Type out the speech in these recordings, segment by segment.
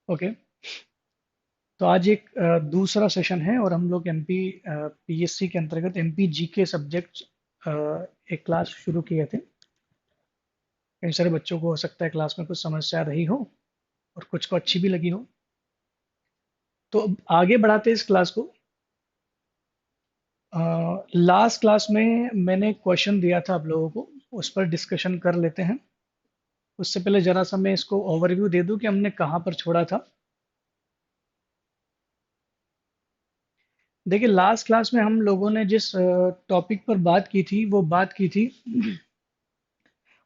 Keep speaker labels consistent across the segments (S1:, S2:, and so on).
S1: Okay. तो आज एक दूसरा सेशन है और हम लोग एमपी पीएससी के अंतर्गत एमपी जीके सब्जेक्ट एक क्लास शुरू किए थे। कई सारे बच्चों को हो सकता है क्लास में कुछ समस्या रही हो और कुछ को अच्छी भी लगी हो। तो अब आगे बढ़ाते हैं इस क्लास को। लास्ट क्लास में मैंने क्वेश्चन दिया था आप लोगों को, उस पर डिस्कशन कर लेते हैं। उससे पहले जरा सा मैं इसको ओवरव्यू दे दूं कि हमने कहाँ पर छोड़ा था। देखिए, लास्ट क्लास में हम लोगों ने जिस टॉपिक पर बात की थी वो बात की थी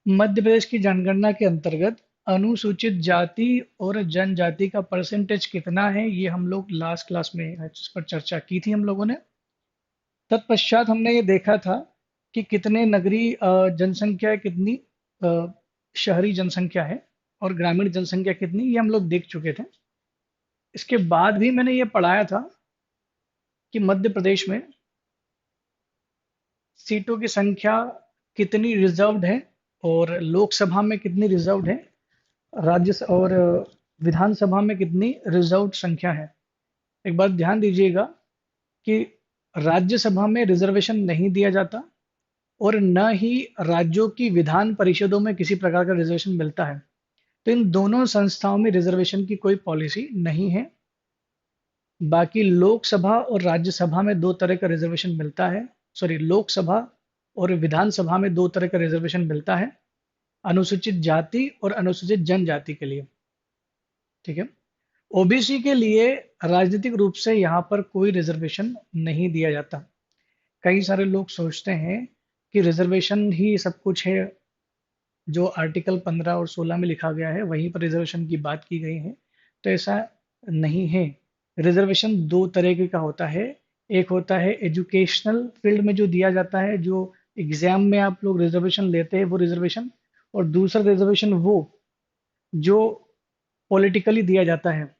S1: मध्य प्रदेश की जनगणना के अंतर्गत अनुसूचित जाति और जनजाति का परसेंटेज कितना है, ये हम लोग लास्ट क्लास में इस पर चर्चा की थी हम लोगों ने। तत्पश्चात हमने ये देखा था कि कितने नगरीय जनसंख्या है, कितनी अ, शहरी जनसंख्या है और ग्रामीण जनसंख्या कितनी, ये हम लोग देख चुके थे। इसके बाद भी मैंने ये पढ़ाया था कि मध्य प्रदेश में सीटों की संख्या कितनी रिजर्व्ड है और लोकसभा में कितनी रिजर्व्ड है, और विधानसभा में कितनी रिजर्व्ड संख्या है। एक बात ध्यान दीजिएगा कि राज्यसभा में रिजर्वेशन नहीं दिया जाता और न ही राज्यों की विधान परिषदों में किसी प्रकार का रिजर्वेशन मिलता है। तो इन दोनों संस्थाओं में रिजर्वेशन की कोई पॉलिसी नहीं है। बाकी लोकसभा और राज्यसभा में दो तरह का रिजर्वेशन मिलता है। सॉरी, लोकसभा और विधानसभा में दो तरह का रिजर्वेशन मिलता है, अनुसूचित जाति और अनुसूचित जनजाति के लिए। ठीक है। ओबीसी के लिए राजनीतिक रूप से यहाँ पर कोई रिजर्वेशन नहीं दिया जाता। कई सारे लोग सोचते हैं कि रिजर्वेशन ही सब कुछ है, जो आर्टिकल 15 और 16 में लिखा गया है वहीं पर रिजर्वेशन की बात की गई है। तो ऐसा नहीं है। रिजर्वेशन दो तरीके का होता है। एक होता है एजुकेशनल फील्ड में जो दिया जाता है, जो एग्जाम में आप लोग रिजर्वेशन लेते हैं वो रिजर्वेशन। और दूसरा रिजर्वेशन वो जो पॉलिटिकली दिया जाता है।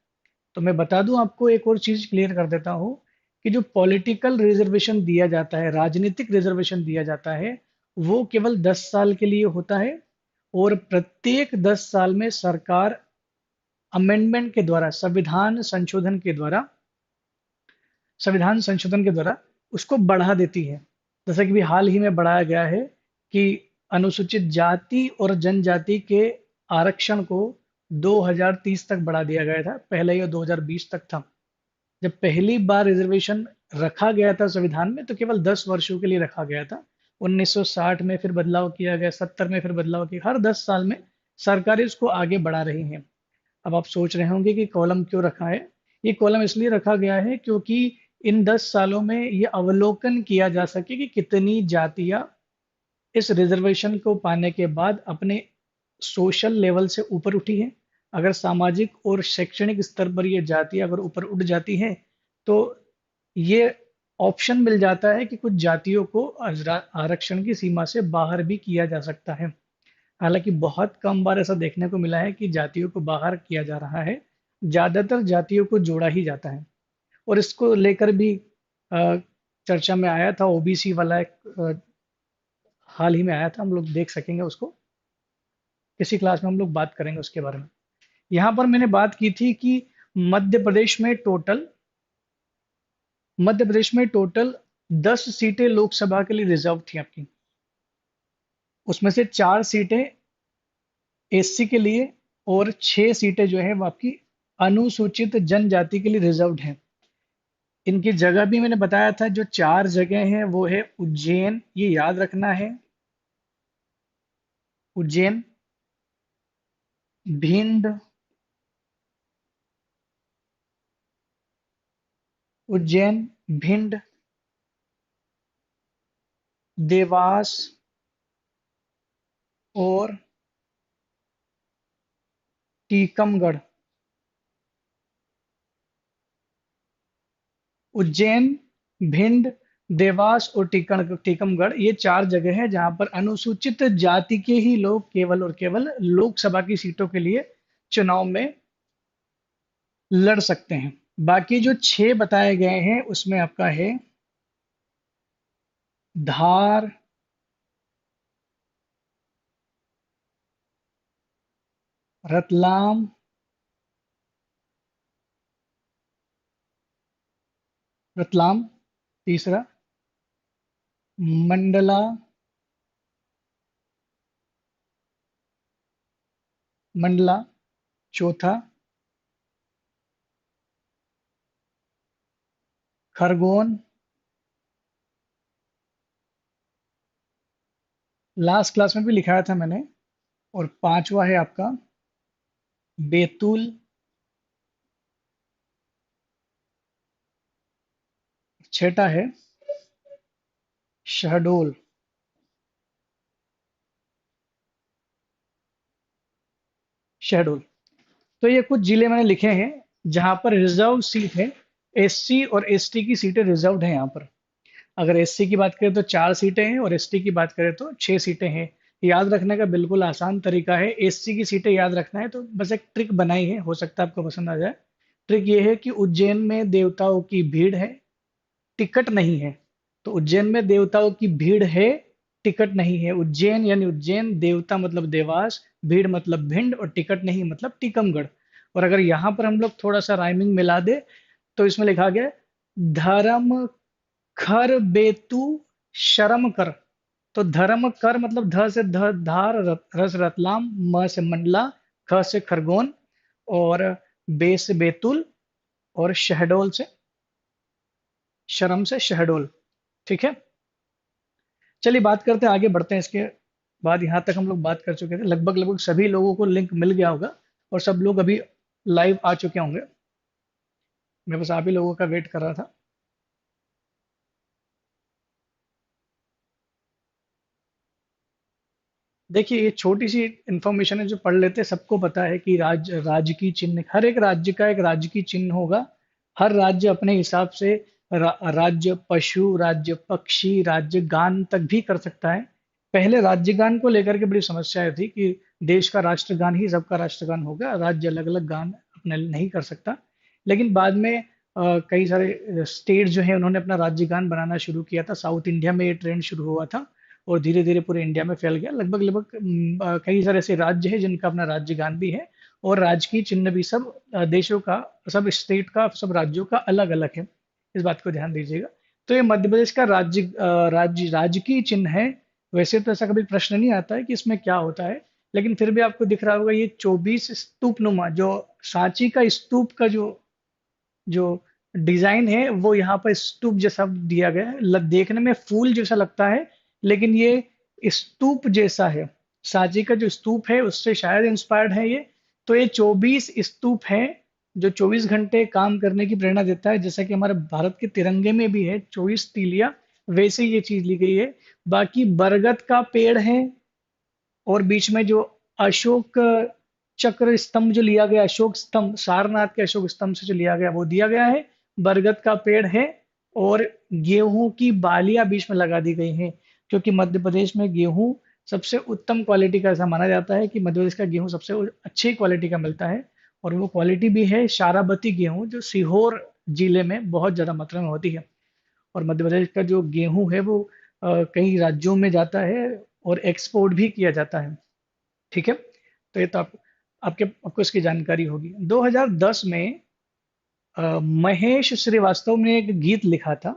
S1: तो मैं बता दूं आपको, एक और चीज क्लियर कर देता हूं कि जो पॉलिटिकल रिजर्वेशन दिया जाता है, राजनीतिक रिजर्वेशन दिया जाता है, वो केवल 10 साल के लिए होता है। और प्रत्येक 10 साल में सरकार अमेंडमेंट के द्वारा, संविधान संशोधन के द्वारा उसको बढ़ा देती है। जैसे कि भी हाल ही में बढ़ाया गया है कि अनुसूचित जाति और जनजाति के आरक्षण को 2030 तक बढ़ा दिया गया था। पहले यह 2020 तक था। जब पहली बार रिजर्वेशन रखा गया था संविधान में तो केवल 10 वर्षों के लिए रखा गया था। 1960 में फिर बदलाव किया गया, 70 में फिर बदलाव किया। हर 10 साल में सरकारें इसको आगे बढ़ा रही हैं। अब आप सोच रहे होंगे कि कॉलम क्यों रखा है। ये कॉलम इसलिए रखा गया है क्योंकि इन 10 सालों में ये अवलोकन किया जा सके कि कितनी जातियां इस रिजर्वेशन को पाने के बाद अपने सोशल लेवल से ऊपर उठी है। अगर सामाजिक और शैक्षणिक स्तर पर ये जातियां अगर ऊपर उठ जाती हैं तो ये ऑप्शन मिल जाता है कि कुछ जातियों को आरक्षण की सीमा से बाहर भी किया जा सकता है। हालांकि बहुत कम बार ऐसा देखने को मिला है कि जातियों को बाहर किया जा रहा है। ज्यादातर जातियों को जोड़ा ही जाता है। और इसको लेकर भी अ, चर्चा में आया था ओबीसी वाला एक, हाल ही में आया था। हम लोग देख सकेंगे उसको, किसी क्लास में हम लोग बात करेंगे उसके बारे में। यहाँ पर मैंने बात की थी कि मध्य प्रदेश में टोटल मध्य प्रदेश में टोटल 10 सीटें लोकसभा के लिए रिजर्व थी आपकी। उसमें से 4 सीटें एससी के लिए और 6 सीटें जो है वो आपकी अनुसूचित जनजाति के लिए रिजर्व्ड हैं। इनकी जगह भी मैंने बताया था। जो 4 जगह हैं वो है उज्जैन, ये याद रखना है। उज्जैन, भिंड, उज्जैन, भिंड, देवास और टीकमगढ़। उज्जैन, भिंड, देवास और टीकमगढ़, ये 4 जगह हैं जहां पर अनुसूचित जाति के ही लोग केवल और केवल लोकसभा की सीटों के लिए चुनाव में लड़ सकते हैं। बाकी जो 6 बताए गए हैं उसमें आपका है धार, रतलाम, रतलाम तीसरा, मंडला, मंडला चौथा, खरगोन लास्ट क्लास में भी लिखाया था मैंने, और पांचवा है आपका बैतूल, छठा है शहडोल। शहडोल। तो ये कुछ जिले मैंने लिखे हैं जहां पर रिजर्व सीट है। एससी और एसटी की सीटें रिजर्व्ड हैं यहाँ पर। अगर एससी की बात करें तो 4 सीटें हैं, और एसटी की बात करें तो 6 सीटें हैं। याद रखने का बिल्कुल आसान तरीका है, एससी की सीटें याद रखना है तो बस एक ट्रिक बनाई है, हो सकता है आपको पसंद आ जाए। ट्रिक ये है कि उज्जैन में देवताओं की भीड़ है, टिकट नहीं है। तो उज्जैन में देवताओं की भीड़ है, टिकट नहीं है। उज्जैन यानी उज्जैन, देवता मतलब देवास, भीड़ मतलब भिंड, और टिकट नहीं मतलब टीकमगढ़। और अगर यहाँ पर हम लोग थोड़ा सा राइमिंग मिला दे तो इसमें लिखा गया है, धर्म खर बेतु शर्म कर। तो धर्म कर मतलब ध से धार, रस रतलाम, म से मंडला, ख से खरगोन, और बे से बैतूल, और शहडोल से, शर्म से शहडोल। ठीक है। चलिए बात करते हैं, आगे बढ़ते हैं। इसके बाद यहाँ तक हम लोग बात कर चुके थे, लगभग लगभग सभी लोगों को लिंक मिल गया होगा, और सब लोग अभी लाइव आ चुके होंगे। मैं बस आप ही लोगों का वेट कर रहा था। देखिए, ये छोटी सी इंफॉर्मेशन है जो पढ़ लेते हैं, सबको पता है कि राज्य की चिन्ह, हर एक राज्य का एक राज्य की चिन्ह होगा। हर राज्य अपने हिसाब से राज्य पशु, राज्य पक्षी, राज्य गान तक भी कर सकता है। पहले राज्य गान को लेकर के बड़ी समस्याएं थी कि देश का राष्ट्रगान ही सबका राष्ट्रगान होगा, राज्य अलग अलग गान अपने नहीं कर सकता। लेकिन बाद में कई सारे स्टेट जो है उन्होंने अपना राज्य गान बनाना शुरू किया था। साउथ इंडिया में ये ट्रेंड शुरू हुआ था, और धीरे धीरे पूरे इंडिया में फैल गया। लगभग लगभग कई सारे ऐसे राज्य हैं जिनका अपना राज्य गान भी है, और राजकीय चिन्ह भी सब देशों का, सब स्टेट का, सब राज्यों का अलग अलग है। इस बात को ध्यान दीजिएगा। तो ये मध्य प्रदेश का राजकीय चिन्ह है। वैसे तो ऐसा कभी प्रश्न नहीं आता है कि इसमें क्या होता है, लेकिन फिर भी आपको दिख रहा होगा ये 24 स्तूप नुमा, जो सांची का स्तूप का जो डिजाइन है, वो यहाँ पर स्तूप जैसा दिया गया है। देखने में फूल जैसा लगता है, लेकिन ये स्तूप जैसा है। सांची का जो स्तूप है उससे शायद इंस्पायर्ड है ये। तो ये 24 स्तूप है, जो 24 घंटे काम करने की प्रेरणा देता है, जैसा कि हमारे भारत के तिरंगे में भी है 24 तीलियां, वैसे ही ये चीज ली गई है। बाकी बरगद का पेड़ है, और बीच में जो अशोक चक्र स्तंभ जो लिया गया, अशोक स्तंभ, सारनाथ के अशोक स्तंभ से जो लिया गया वो दिया गया है। बरगद का पेड़ है, और गेहूं की बालियां बीच में लगा दी गई हैं, क्योंकि मध्य प्रदेश में गेहूं सबसे उत्तम क्वालिटी का, ऐसा माना जाता है कि मध्य प्रदेश का गेहूं सबसे अच्छी क्वालिटी का मिलता है। और वो क्वालिटी भी है शाराबती गेहूं, जो सीहोर जिले में बहुत ज्यादा मात्रा में होती है। और मध्य प्रदेश का जो गेहूं है वो कई राज्यों में जाता है, और एक्सपोर्ट भी किया जाता है। ठीक है। तो ये तो आपको इसकी जानकारी होगी। 2010 में महेश श्रीवास्तव ने एक गीत लिखा था।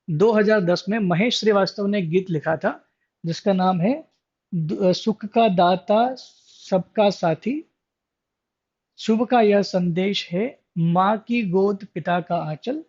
S1: 2010 में महेश श्रीवास्तव ने एक गीत लिखा था जिसका नाम है सुख का दाता सबका साथी, शुभ का यह संदेश है, माँ की गोद पिता का आंचल,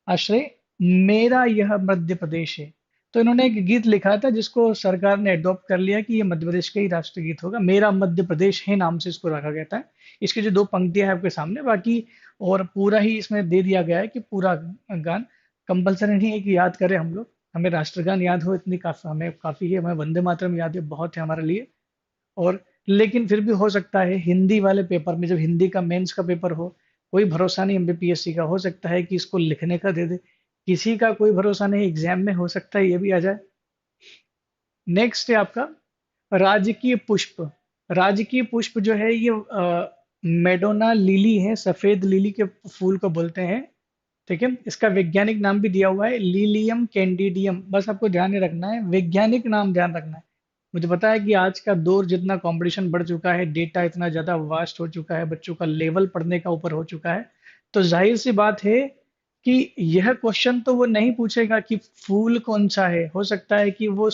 S1: आश्रय मेरा यह मध्य प्रदेश है। तो इन्होंने एक गीत लिखा था जिसको सरकार ने अडॉप्ट कर लिया कि ये मध्य प्रदेश का ही राष्ट्रगीत होगा। मेरा मध्य प्रदेश है नाम से इसको रखा गया था। इसकी जो 2 पंक्तियां हैं आपके सामने, बाकी और पूरा ही इसमें दे दिया गया है कि पूरा गान कंपलसरी नहीं है कि याद करें हम लोग। हमें राष्ट्रगान याद हो इतनी काफी, हमें काफी है, हमें वंदे मातरम याद है, बहुत है हमारे लिए। और लेकिन फिर भी हो सकता है हिंदी वाले पेपर में, जब हिंदी का मेंस का पेपर हो, कोई भरोसा नहीं एमपीएससी का, हो सकता है कि इसको लिखने का दे दे। किसी का कोई भरोसा नहीं, एग्जाम में हो सकता है ये भी आ जाए। नेक्स्ट है आपका राजकीय पुष्प। राजकीय पुष्प जो है ये मेडोना लिली है, सफेद लिली के फूल को बोलते हैं। ठीक है। इसका वैज्ञानिक नाम भी दिया हुआ है लिलियम कैंडिडियम। बस आपको ध्यान नहीं रखना है, वैज्ञानिक नाम ध्यान रखना है। मुझे पता है कि आज का दौर जितना कंपटीशन बढ़ चुका है, डेटा इतना ज्यादा वास्ट हो चुका है, बच्चों का लेवल पढ़ने का ऊपर हो चुका है, तो जाहिर सी बात है कि यह क्वेश्चन तो वो नहीं पूछेगा कि फूल कौन सा है। हो सकता है कि वो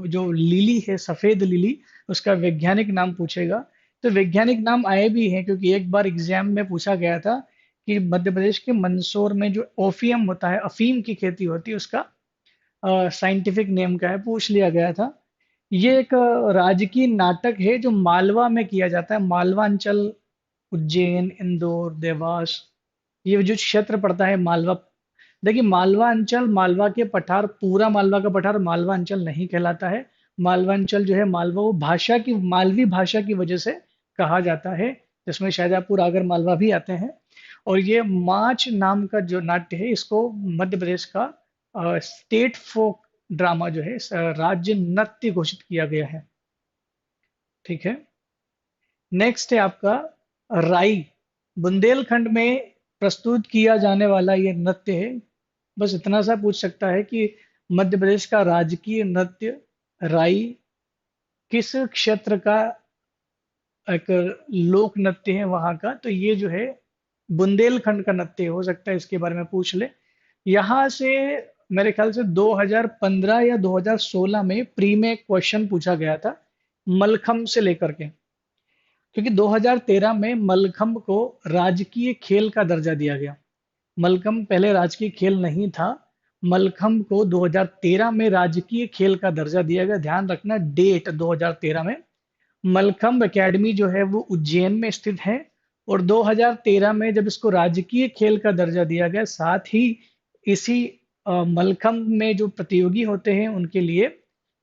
S1: जो लिली है, सफेद लिली, उसका वैज्ञानिक नाम पूछेगा। तो वैज्ञानिक नाम आए भी हैं, क्योंकि एक बार एग्जाम में पूछा गया था कि मध्य प्रदेश के मंदसौर में जो ओफियम होता है, अफीम की खेती होती है, उसका साइंटिफिक नेम क्या है, पूछ लिया गया था। ये एक राजकीय नाटक है जो मालवा में किया जाता है। मालवा अंचल, उज्जैन, इंदौर, देवास, ये जो क्षेत्र पड़ता है मालवा। देखिए, मालवा अंचल, मालवा के पठार, पूरा मालवा का पठार मालवा अंचल नहीं कहलाता है। मालवा अंचल जो है, मालवा वो भाषा की, मालवी भाषा की वजह से कहा जाता है, जिसमें शाहजहाँपुर, आगर मालवा भी आते हैं। और ये माच नाम का जो नाट्य है, इसको मध्य प्रदेश का स्टेट फोक ड्रामा जो है, राज्य नृत्य घोषित किया गया है। ठीक है। नेक्स्ट है आपका राई। बुंदेलखंड में प्रस्तुत किया जाने वाला ये नृत्य है। बस इतना सा पूछ सकता है कि मध्य प्रदेश का राजकीय नृत्य राई किस क्षेत्र का एक लोक नृत्य है वहां का। तो ये जो है बुंदेलखंड का नृत्य हो सकता है, इसके बारे में पूछ ले। यहाँ से मेरे ख्याल से 2015 या 2016 में प्री में क्वेश्चन पूछा गया था मलखम से लेकर के, क्योंकि 2013 में मलखम्ब को राजकीय खेल का दर्जा दिया गया। मलखम्ब पहले राजकीय खेल नहीं था। मलखम्ब को 2013 में राजकीय खेल का दर्जा दिया गया। ध्यान रखना डेट 2013 में। मलखम्ब एकेडमी जो है वो उज्जैन में स्थित है। और 2013 में जब इसको राजकीय खेल का दर्जा दिया गया, साथ ही इसी मलखम्ब में जो प्रतियोगी होते हैं उनके लिए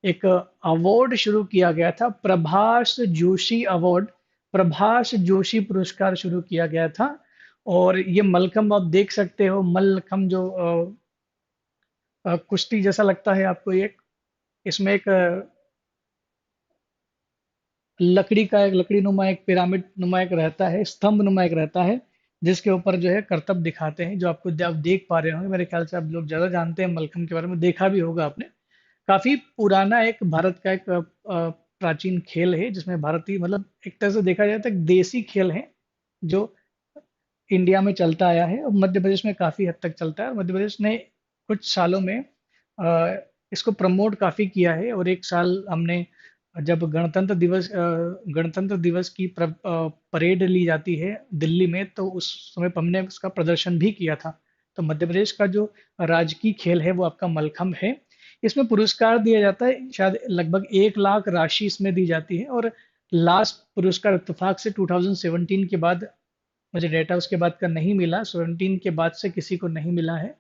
S1: एक अवार्ड शुरू किया गया था, प्रभाष जोशी अवार्ड, प्रभाष जोशी पुरस्कार शुरू किया गया था। और ये मलखम्ब आप देख सकते हो, मलखम्ब जो कुश्ती जैसा लगता है आपको। ये इसमें एक लकड़ी का, एक लकड़ी नुमा, एक पिरामिड नुमा एक रहता है, स्तंभ नुमा एक रहता है, जिसके ऊपर जो है करतब दिखाते हैं, जो आपको आप देख पा रहे होंगे। मेरे ख्याल से आप लोग ज्यादा जानते हैं मलखम्ब के बारे में, देखा भी होगा आपने। काफी पुराना एक भारत का एक प्राचीन खेल है, जिसमें भारतीय, मतलब एक तरह से देखा जाए तो एक देसी खेल है, जो इंडिया में चलता आया है और मध्य प्रदेश में काफी हद तक चलता है। और मध्य प्रदेश ने कुछ सालों में इसको प्रमोट काफी किया है। और एक साल हमने, जब गणतंत्र दिवस की परेड ली जाती है दिल्ली में, तो उस समय हमने उसका प्रदर्शन भी किया था। तो मध्य प्रदेश का जो राजकीय खेल है वो आपका मलखम्ब है। इसमें पुरस्कार दिया जाता है, शायद लगभग 1 लाख राशि इसमें दी जाती है। और लास्ट पुरस्कार इत्तेफाक से 2017 के बाद, मुझे डेटा उसके बाद का नहीं मिला, 17 के बाद से किसी को नहीं मिला है।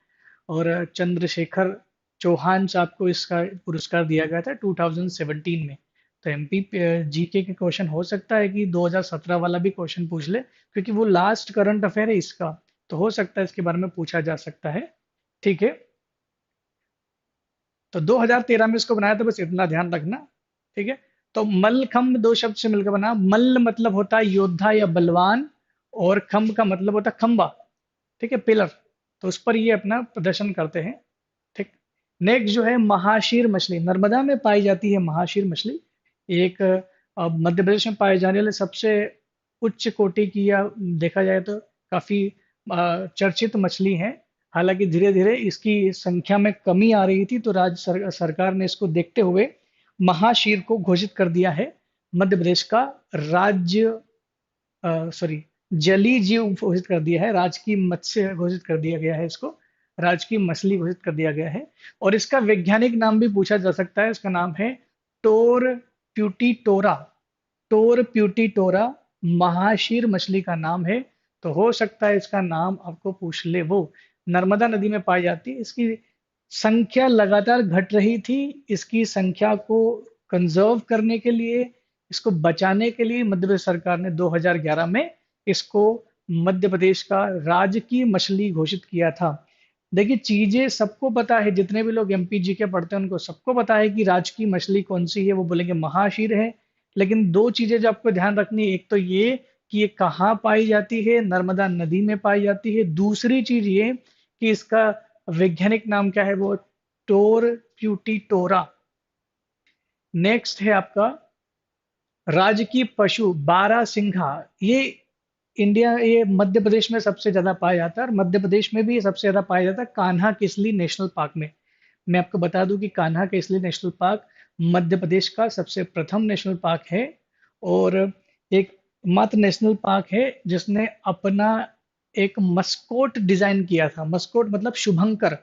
S1: और चंद्रशेखर चौहान साहब को इसका पुरस्कार दिया गया था 2017 में। तो एमपी जीके के क्वेश्चन हो सकता है कि 2017 वाला भी क्वेश्चन पूछ ले, क्योंकि वो लास्ट करंट अफेयर है इसका। तो हो सकता है इसके बारे में पूछा जा सकता है। ठीक है। तो 2013 में इसको बनाया था, बस इतना ध्यान रखना। ठीक है। तो मल्लखंब दो शब्द से मिलकर बना। मल्ल मतलब होता है योद्धा या बलवान, और खंब का मतलब होता है खंबा। ठीक है, पिलर। तो उस पर ये अपना प्रदर्शन करते हैं। ठीक। नेक्स्ट जो है महाशीर मछली, नर्मदा में पाई जाती है महाशीर मछली। एक मध्य प्रदेश में पाए जाने वाले सबसे उच्च कोटि की, या देखा जाए तो काफी चर्चित मछली है। हालांकि धीरे धीरे इसकी संख्या में कमी आ रही थी, तो सरकार ने इसको देखते हुए महाशीर को घोषित कर दिया है मध्य प्रदेश का राज्य, सॉरी, जलीय जीव घोषित कर दिया है, राजकीय मत्स्य घोषित कर दिया गया है इसको, राजकीय मछली घोषित कर दिया गया है। और इसका वैज्ञानिक नाम भी पूछा जा सकता है। इसका नाम है टोर प्यूटीटोरा। टोर प्यूटीटोरा महाशीर मछली का नाम है। तो हो सकता है इसका नाम आपको पूछ ले। वो नर्मदा नदी में पाई जाती है। इसकी संख्या लगातार घट रही थी। इसकी संख्या को कंजर्व करने के लिए, इसको बचाने के लिए मध्य प्रदेश सरकार ने 2011 में इसको मध्य प्रदेश का राजकीय मछली घोषित किया था। देखिए, चीजें सबको पता है, जितने भी लोग एमपीजी के पढ़ते हैं उनको सबको पता है कि राजकीय मछली कौन सी है, वो बोलेंगे महाशीर है। लेकिन दो चीजें जो आपको ध्यान रखनी है, एक तो ये कि ये कहाँ पाई जाती है, नर्मदा नदी में पाई जाती है। दूसरी चीज ये कि इसका वैज्ञानिक नाम क्या है, वो टोर प्यूटीटोरा। नेक्स्ट है आपका राजकीय पशु बारहसिंघा। ये इंडिया ये मध्य प्रदेश में सबसे ज्यादा पाया जाता है, और मध्य प्रदेश में भी ये सबसे ज्यादा पाया जाता है कान्हा किसली नेशनल पार्क में। मैं आपको बता दूं कि कान्हा किसली नेशनल पार्क मध्य प्रदेश का सबसे प्रथम नेशनल पार्क है, और एक मात्र नेशनल पार्क है जिसने अपना एक मस्कोट डिजाइन किया था। मस्कोट मतलब शुभंकर।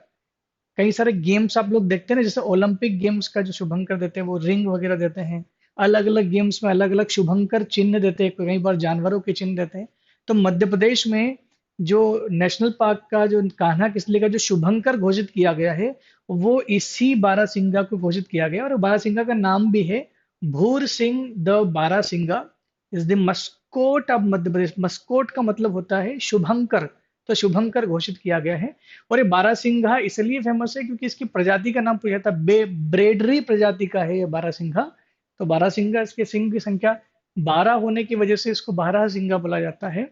S1: कई सारे गेम्स आप लोग देखते हैं ना, जैसे ओलंपिक गेम्स का जो शुभंकर देते हैं, वो रिंग वगैरह देते हैं। अलग अलग गेम्स में अलग अलग शुभंकर चिन्ह देते हैं, कई बार जानवरों के चिन्ह देते हैं। तो मध्य प्रदेश में जो नेशनल पार्क का जो कान्हा किसली का जो शुभंकर घोषित किया गया है, वो इसी बारासिंगा को घोषित किया गया, और बारासिंगा का नाम भी है Bhoor Singh the barasingha is the mascot of Madhya Pradesh. Mascot का मतलब होता है शुभंकर, तो शुभंकर घोषित किया गया है। और ये बारहसिंघा इसलिए फेमस है क्योंकि इसकी प्रजाति का नाम पूछा था, ब्रेडरी प्रजाति का है ये बारहसिंघा। तो बारहसिंघा, इसके सिंह की संख्या 12 होने की वजह से इसको बारहसिंघा बोला जाता है।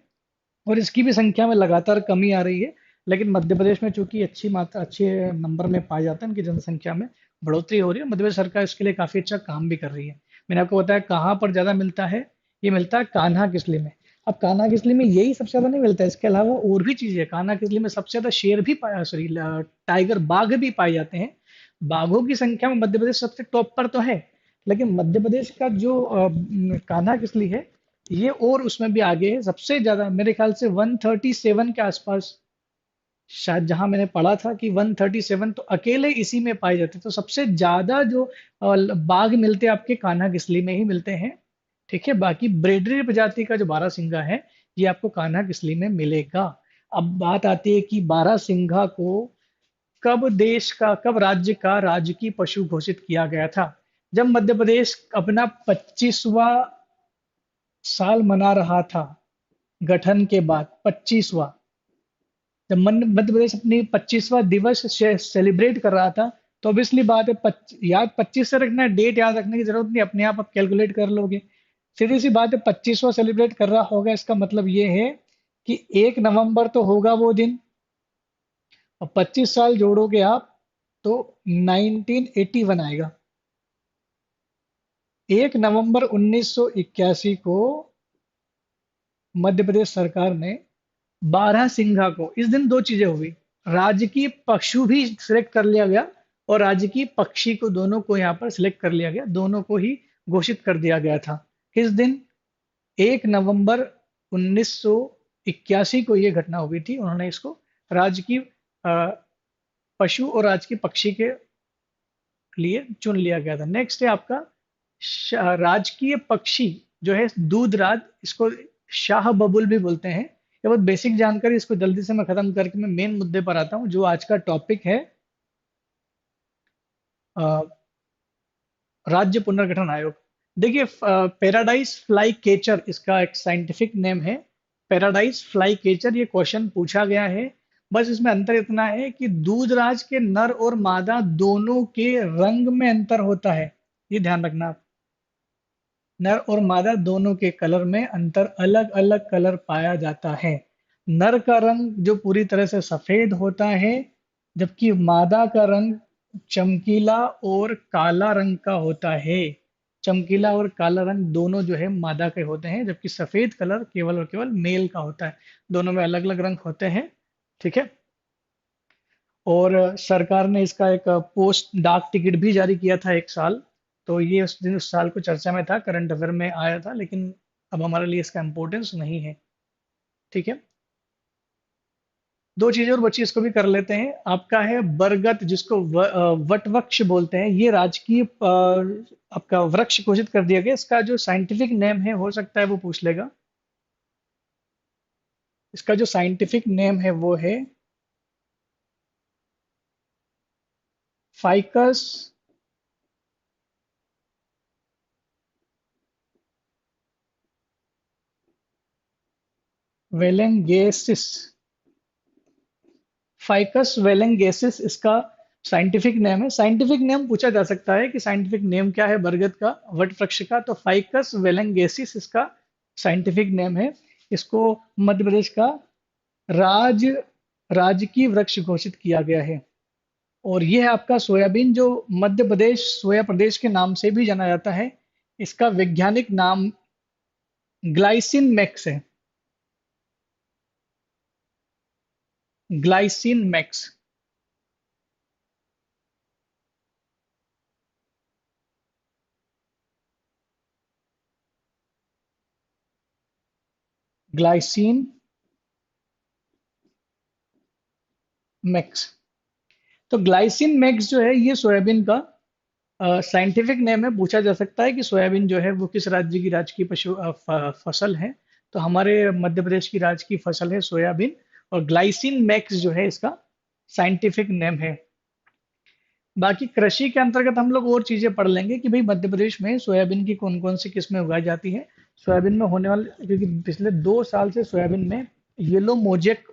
S1: और इसकी भी संख्या में लगातार कमी आ रही है, लेकिन मध्य प्रदेश में चूंकि अच्छी मात्रा अच्छे नंबर में पाया जाता है, इनकी जनसंख्या में बढ़ोतरी हो रही है, मध्य प्रदेश सरकार इसके लिए काफी अच्छा काम भी कर रही है। मैंने आपको बताया कहाँ पर ज्यादा मिलता है, ये मिलता है कान्हा किसली में। अब कान्हा किसली में यही सबसे ज्यादा नहीं मिलता है, इसके अलावा और भी चीजें हैं। कान्हा किसली में सबसे ज्यादा शेर भी पाया, सॉरी, टाइगर, बाघ भी पाए जाते हैं। बाघों की संख्या में मध्य प्रदेश सबसे टॉप पर तो है, लेकिन मध्य प्रदेश का जो कान्हा किसली है, ये और उसमें भी आगे है। सबसे ज्यादा मेरे ख्याल से 137 के आसपास, शायद जहां मैंने पढ़ा था कि 137 तो अकेले इसी में पाए जाते हैं। तो सबसे ज्यादा जो बाघ मिलते हैं आपके कान्हा किसली में ही मिलते हैं। ठीक है, बाकी ब्रेडरी प्रजाति का जो बारहसिंघा है, ये आपको कान्हा किसली में मिलेगा। अब बात आती है कि बारहसिंघा को कब राज्य का राजकीय पशु घोषित किया गया था। जब मध्य प्रदेश अपना 25वां साल मना रहा था गठन के बाद, 25वां, जब मध्य प्रदेश अपनी 25वां दिवस सेलिब्रेट कर रहा था, तो ऑब्वियसली बात है, याद 25 से रखना है, डेट याद रखने की जरूरत नहीं, अपने आप कैलकुलेट कर लोगे। सीधी सी बात है, 25वां सेलिब्रेट कर रहा होगा, इसका मतलब ये है कि 1 नवंबर तो होगा वो दिन, और 25 साल जोड़ोगे आप तो 1981 आएगा। 1 नवंबर 1981 को मध्य प्रदेश सरकार ने बारहसिंघा को, इस दिन दो चीजें हुई, राजकीय पशु भी सिलेक्ट कर लिया गया, और राजकीय पक्षी को, दोनों को यहाँ पर सिलेक्ट कर लिया गया, दोनों को ही घोषित कर दिया गया था। किस दिन? 1 नवंबर 1981 को ये घटना हुई थी। उन्होंने इसको राजकीय अ, पशु और राजकीय पक्षी के लिए चुन लिया गया था। नेक्स्ट है आपका राजकीय पक्षी जो है दूधराज, इसको शाह बबुल भी बोलते हैं। ये बहुत बेसिक जानकारी, इसको जल्दी से मैं खत्म करके मैं मेन मुद्दे पर आता हूँ, जो आज का टॉपिक है अ, राज्य पुनर्गठन आयोग। देखिए, पैराडाइज फ्लाई केचर इसका एक साइंटिफिक नेम है। पैराडाइज फ्लाई केचर, ये क्वेश्चन पूछा गया है। बस इसमें अंतर इतना है कि दूधराज के नर और मादा दोनों के रंग में अंतर होता है, ये ध्यान रखना आप। नर और मादा दोनों के कलर में अंतर, अलग अलग कलर पाया जाता है। नर का रंग जो पूरी तरह से सफेद होता है, जबकि मादा का रंग चमकीला और काला रंग का होता है। चमकीला और काला रंग दोनों जो है मादा के होते हैं, जबकि सफेद कलर केवल और केवल मेल का होता है। दोनों में अलग अलग रंग होते हैं। ठीक है। और सरकार ने इसका एक पोस्ट डाक टिकट भी जारी किया था 1 साल। तो ये उस दिन, उस साल को चर्चा में था, करंट अफेयर में आया था, लेकिन अब हमारे लिए इसका इम्पोर्टेंस नहीं है। ठीक है। दो चीजें और बच्ची, इसको भी कर लेते हैं। आपका है बरगद, जिसको वटवृक्ष बोलते हैं। ये राजकीय आपका वृक्ष घोषित कर दिया गया। इसका जो साइंटिफिक नेम है, हो सकता है वो पूछ लेगा। इसका जो साइंटिफिक नेम है वो है फाइकस वेलेंगेसिस। फाइकस वेलेंगेसिस इसका साइंटिफिक नेम है। साइंटिफिक नेम पूछा जा सकता है कि साइंटिफिक नेम क्या है बरगद का, वट वृक्ष का, तो फाइकस वेलेंगेसिस इसका साइंटिफिक नेम है। इसको मध्य प्रदेश का राज राजकीय वृक्ष घोषित किया गया है। और यह है आपका सोयाबीन, जो मध्य प्रदेश सोया प्रदेश के नाम से भी जाना जाता है। इसका वैज्ञानिक नाम ग्लाइसिन मैक्स है। Glycine max. Glycine max. तो ग्लाइसिन मैक्स जो है ये सोयाबीन का साइंटिफिक नेम है। पूछा जा सकता है कि सोयाबीन जो है वो किस राज्य की राज्य की फसल है। तो हमारे मध्य प्रदेश की राज्य की फसल है सोयाबीन। और ग्लाइसिन मैक्स जो है इसका साइंटिफिक नेम है। बाकी कृषि के अंतर्गत हम लोग और चीजें पढ़ लेंगे कि भाई मध्य प्रदेश में सोयाबीन की कौन कौन सी किस्में उगाई जाती हैं। सोयाबीन में होने वाले, क्योंकि पिछले 2 साल से सोयाबीन में येलो मोजेक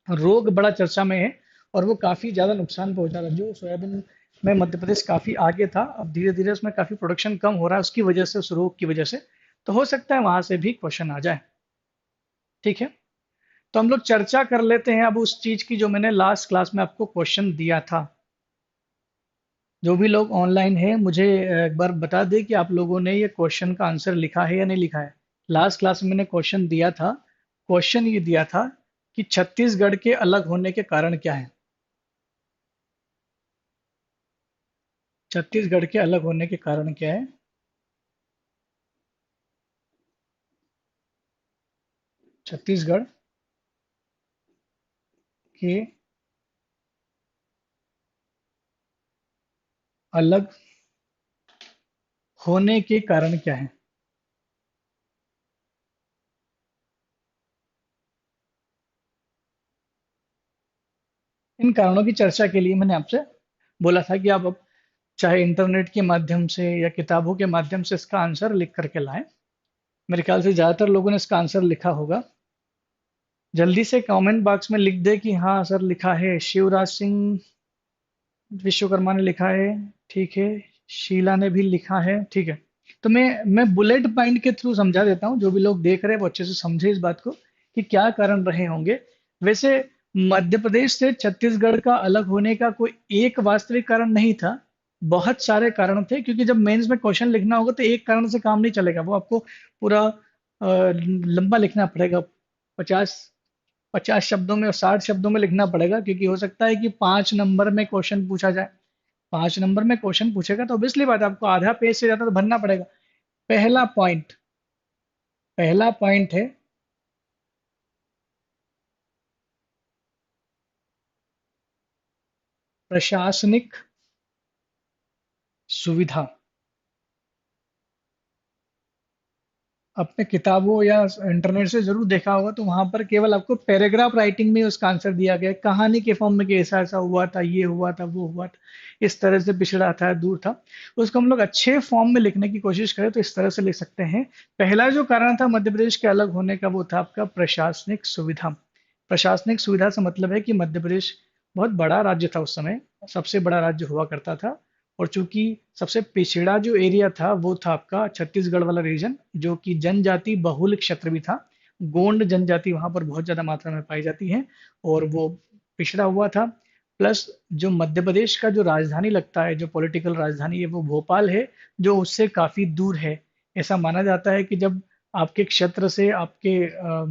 S1: रोग बड़ा चर्चा में है और वो काफी ज्यादा नुकसान पहुंचा रहा है। जो सोयाबीन में मध्य प्रदेश काफी आगे था, अब धीरे धीरे उसमें काफी प्रोडक्शन कम हो रहा है उसकी वजह से, उस रोग की वजह से। तो हो सकता है वहां से भी क्वेश्चन आ जाए। ठीक है, तो हम लोग चर्चा कर लेते हैं अब उस चीज की जो मैंने लास्ट क्लास में आपको क्वेश्चन दिया था। जो भी लोग ऑनलाइन है मुझे एक बार बता दें कि आप लोगों ने ये क्वेश्चन का आंसर लिखा है या नहीं लिखा है। लास्ट क्लास में मैंने क्वेश्चन दिया था। क्वेश्चन ये दिया था कि छत्तीसगढ़ के अलग होने के कारण क्या है। छत्तीसगढ़ के अलग होने के कारण क्या है। छत्तीसगढ़ के अलग होने के कारण क्या है। इन कारणों की चर्चा के लिए मैंने आपसे बोला था कि आप अब चाहे इंटरनेट के माध्यम से या किताबों के माध्यम से इसका आंसर लिख करके लाएं। मेरे ख्याल से ज्यादातर लोगों ने इसका आंसर लिखा होगा। जल्दी से कमेंट बॉक्स में लिख दे कि हाँ सर लिखा है। शिवराज सिंह विश्वकर्मा ने लिखा है। ठीक है। शीला ने भी लिखा है। ठीक है। तो मैं बुलेट पॉइंट के थ्रू समझा देता हूँ, जो भी लोग देख रहे हैं वो अच्छे से समझे इस बात को कि क्या कारण रहे होंगे। वैसे मध्य प्रदेश से छत्तीसगढ़ का अलग होने का कोई एक वास्तविक कारण नहीं था। बहुत सारे कारण थे, क्योंकि जब मेंस में क्वेश्चन लिखना होगा तो एक कारण से काम नहीं चलेगा, वो आपको पूरा लंबा लिखना पड़ेगा। 50 50 शब्दों में और 60 शब्दों में लिखना पड़ेगा, क्योंकि हो सकता है कि 5 नंबर में क्वेश्चन पूछा जाए। 5 नंबर में क्वेश्चन पूछेगा तो ऑब्वियसली बात है आपको आधा पेज से ज्यादा तो भरना पड़ेगा। पहला पॉइंट, पहला पॉइंट है प्रशासनिक सुविधा। अपने किताबों या इंटरनेट से जरूर देखा होगा, तो वहां पर केवल आपको पैराग्राफ राइटिंग में उसका आंसर दिया गया है, कहानी के फॉर्म में कि ऐसा ऐसा हुआ था, ये हुआ था, वो हुआ था, इस तरह से पिछड़ा था, दूर था। उसको हम लोग अच्छे फॉर्म में लिखने की कोशिश करें तो इस तरह से लिख सकते हैं। पहला जो कारण था मध्य प्रदेश के अलग होने का वो था आपका प्रशासनिक सुविधा। प्रशासनिक सुविधा से मतलब है कि मध्य प्रदेश बहुत बड़ा राज्य था उस समय, सबसे बड़ा राज्य हुआ करता था। और चूंकि सबसे पिछड़ा जो एरिया था वो था आपका छत्तीसगढ़ वाला रीजन, जो कि जनजाति बहुल क्षेत्र भी था। गोंड जनजाति वहां पर बहुत ज्यादा मात्रा में पाई जाती है और वो पिछड़ा हुआ था। प्लस जो मध्य प्रदेश का जो राजधानी लगता है, जो पॉलिटिकल राजधानी है, वो भोपाल है, जो उससे काफी दूर है। ऐसा माना जाता है कि जब आपके क्षेत्र से आपके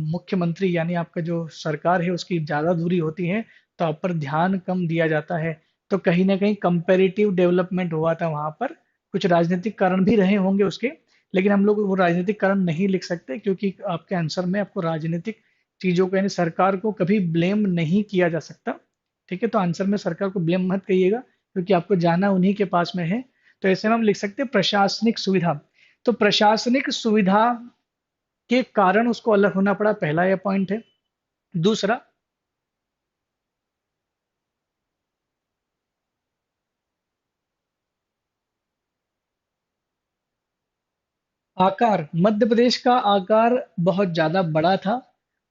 S1: मुख्यमंत्री यानी आपका जो सरकार है उसकी ज्यादा दूरी होती है तो आप पर ध्यान कम दिया जाता है। तो कहीं ना कहीं कंपैरेटिव डेवलपमेंट हुआ था वहां पर। कुछ राजनीतिक कारण भी रहे होंगे उसके, लेकिन हम लोग वो राजनीतिक कारण नहीं लिख सकते, क्योंकि आपके आंसर में आपको राजनीतिक चीजों को यानी सरकार को कभी ब्लेम नहीं किया जा सकता। ठीक है, तो आंसर में सरकार को ब्लेम मत कहिएगा, क्योंकि आपको जाना उन्हीं के पास में है। तो ऐसे में हम लिख सकते हैं प्रशासनिक सुविधा। तो प्रशासनिक सुविधा के कारण उसको अलग होना पड़ा, पहला यह पॉइंट है। दूसरा, आकार। मध्य प्रदेश का आकार बहुत ज्यादा बड़ा था।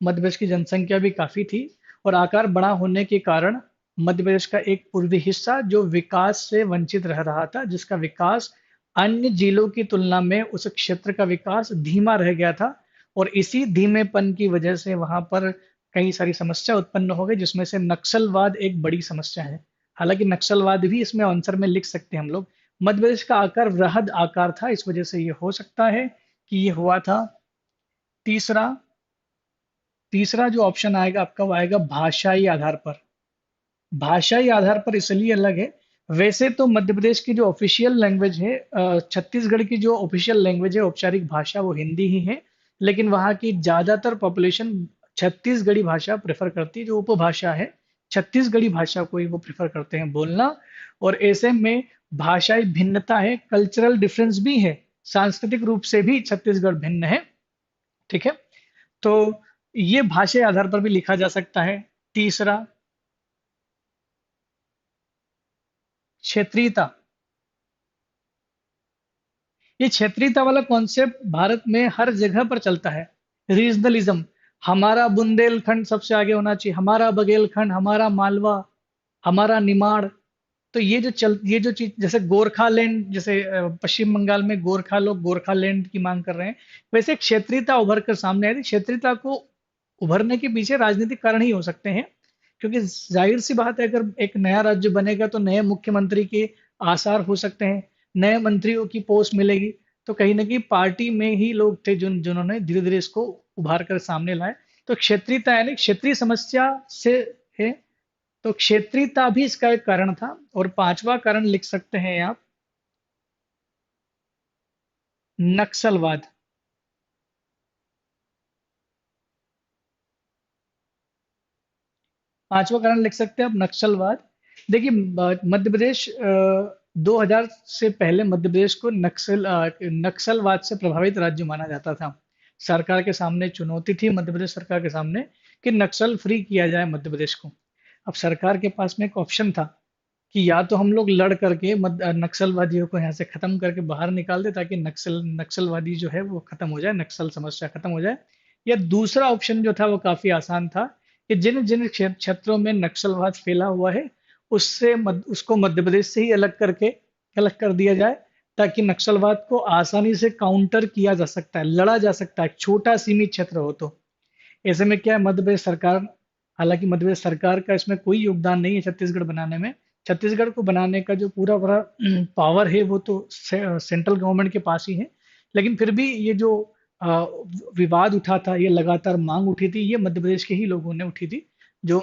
S1: मध्य प्रदेश की जनसंख्या भी काफी थी और आकार बड़ा होने के कारण मध्य प्रदेश का एक पूर्वी हिस्सा जो विकास से वंचित रह रहा था, जिसका विकास अन्य जिलों की तुलना में उस क्षेत्र का विकास धीमा रह गया था। और इसी धीमेपन की वजह से वहां पर कई सारी समस्या उत्पन्न हो गई, जिसमें से नक्सलवाद एक बड़ी समस्या है। हालांकि नक्सलवाद भी इसमें आंसर में लिख सकते हैं हम लोग। मध्य प्रदेश का आकार वृहद आकार था, इस वजह से ये हो सकता है कि ये हुआ था। तीसरा, तीसरा जो ऑप्शन आएगा आपका वो आएगा भाषाई आधार पर। भाषाई आधार पर इसलिए अलग है, वैसे तो मध्य प्रदेश की जो ऑफिशियल लैंग्वेज है, छत्तीसगढ़ की जो ऑफिशियल लैंग्वेज है, औपचारिक भाषा, वो हिंदी ही है। लेकिन वहाँ की ज्यादातर पॉपुलेशन छत्तीसगढ़ी भाषा प्रेफर करती है, जो उपभाषा है छत्तीसगढ़ी भाषा को ही वो प्रेफर करते हैं बोलना। और ऐसे में भाषाई भिन्नता है, कल्चरल डिफरेंस भी है, सांस्कृतिक रूप से भी छत्तीसगढ़ भिन्न है। ठीक है, तो ये भाषा आधार पर भी लिखा जा सकता है। तीसरा, क्षेत्रीयता। ये क्षेत्रीयता वाला कॉन्सेप्ट भारत में हर जगह पर चलता है। रीजनलिज्म, हमारा बुंदेलखंड सबसे आगे होना चाहिए, हमारा बघेलखंड, हमारा मालवा, हमारा निमाड़। तो ये जो चीज, जैसे गोरखालैंड, जैसे पश्चिम बंगाल में गोरखा लोग गोरखालैंड की मांग कर रहे हैं, वैसे क्षेत्रीयता उभर कर सामने आई थी। क्षेत्रीयता को उभरने के पीछे राजनीतिक कारण ही हो सकते हैं, क्योंकि जाहिर सी बात है, अगर एक नया राज्य बनेगा तो नए मुख्यमंत्री के आसार हो सकते हैं, नए मंत्रियों की पोस्ट मिलेगी। तो कहीं ना कहीं पार्टी में ही लोग थे जिन्होंने धीरे धीरे इसको उभार कर सामने लाए। तो क्षेत्रीयता यानी क्षेत्रीय समस्या से है, तो क्षेत्रीयता भी इसका एक कारण था। और पांचवा कारण लिख सकते हैं आप, नक्सलवाद। पांचवा कारण लिख सकते हैं आप, नक्सलवाद। देखिए, मध्य प्रदेश 2000 से पहले मध्य प्रदेश को नक्सलवाद से प्रभावित राज्य माना जाता था। सरकार के सामने चुनौती थी, मध्य प्रदेश सरकार के सामने, कि नक्सल फ्री किया जाए मध्य प्रदेश को। अब सरकार के पास में एक ऑप्शन था कि या तो हम लोग लड़ करके नक्सलवादियों को यहाँ से खत्म करके बाहर निकाल दे, ताकि नक्सलवादी जो है वो खत्म हो जाए, नक्सल समस्या खत्म हो जाए। या दूसरा ऑप्शन जो था वो काफी आसान था, कि जिन जिन क्षेत्रों में नक्सलवाद फैला हुआ है, उसको मध्य प्रदेश से ही अलग कर दिया जाए, ताकि नक्सलवाद को आसानी से काउंटर किया जा सकता है, लड़ा जा सकता है, छोटा सीमित क्षेत्र हो तो। ऐसे में क्या है, मध्य प्रदेश सरकार, हालांकि मध्य प्रदेश सरकार का इसमें कोई योगदान नहीं है छत्तीसगढ़ बनाने में। छत्तीसगढ़ को बनाने का जो पूरा पूरा पावर है वो तो सेंट्रल गवर्नमेंट के पास ही है। लेकिन फिर भी ये जो अ, विवाद उठा था, ये लगातार मांग उठी थी, ये मध्य प्रदेश के ही लोगों ने उठी थी। जो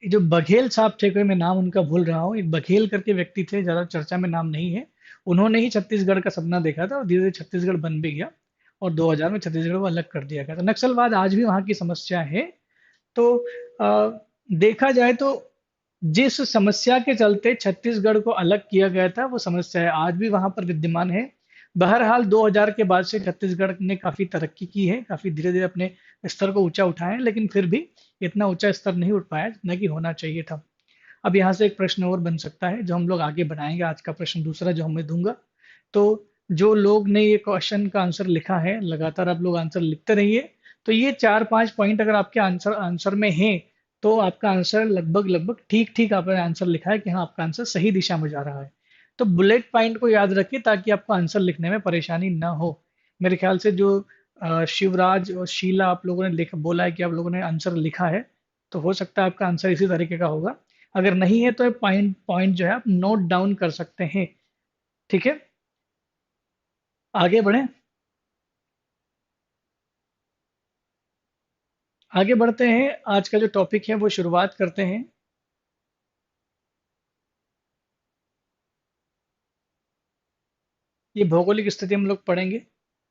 S1: जो बघेल साहब थे, कोई मैं नाम उनका भूल रहा हूँ, एक बघेल करके व्यक्ति थे, ज्यादा चर्चा में नाम नहीं है। उन्होंने ही छत्तीसगढ़ का सपना देखा था, और धीरे धीरे छत्तीसगढ़ बन भी गया। और 2000 में छत्तीसगढ़ को अलग कर दिया गया। तो नक्सलवाद आज भी वहाँ की समस्या है। तो देखा जाए तो जिस समस्या के चलते छत्तीसगढ़ को अलग किया गया था, वो समस्या है आज भी वहां पर विद्यमान है। बहरहाल 2000 के बाद से छत्तीसगढ़ ने काफी तरक्की की है, काफी धीरे धीरे अपने स्तर को ऊंचा उठाए हैं, लेकिन फिर भी इतना ऊंचा स्तर नहीं उठ पाया जितना कि होना चाहिए था। अब यहाँ से एक प्रश्न और बन सकता है, जो हम लोग आगे बढ़ाएंगे। आज का प्रश्न दूसरा जो मैं दूंगा, तो जो लोग ने ये क्वेश्चन का आंसर लिखा है, लगातार आप लोग आंसर लिखते रहिए। तो ये 4-5 पॉइंट अगर आपके आंसर आंसर में हैं, तो आपका आंसर लगभग लगभग ठीक ठीक आपने आंसर लिखा है, कि हाँ, आपका आंसर सही दिशा में जा रहा है। तो बुलेट पॉइंट को याद रखिए, ताकि आपको आंसर लिखने में परेशानी ना हो। मेरे ख्याल से जो शिवराज और शीला, आप लोगों ने लिखा बोला है कि आप लोगों ने आंसर लिखा है, तो हो सकता है आपका आंसर इसी तरीके का होगा। अगर नहीं है तो पॉइंट पॉइंट जो है आप नोट डाउन कर सकते हैं। ठीक है, आगे बढ़ें। आगे बढ़ते हैं, आज का जो टॉपिक है वो शुरुआत करते हैं। ये भौगोलिक स्थिति हम लोग पढ़ेंगे।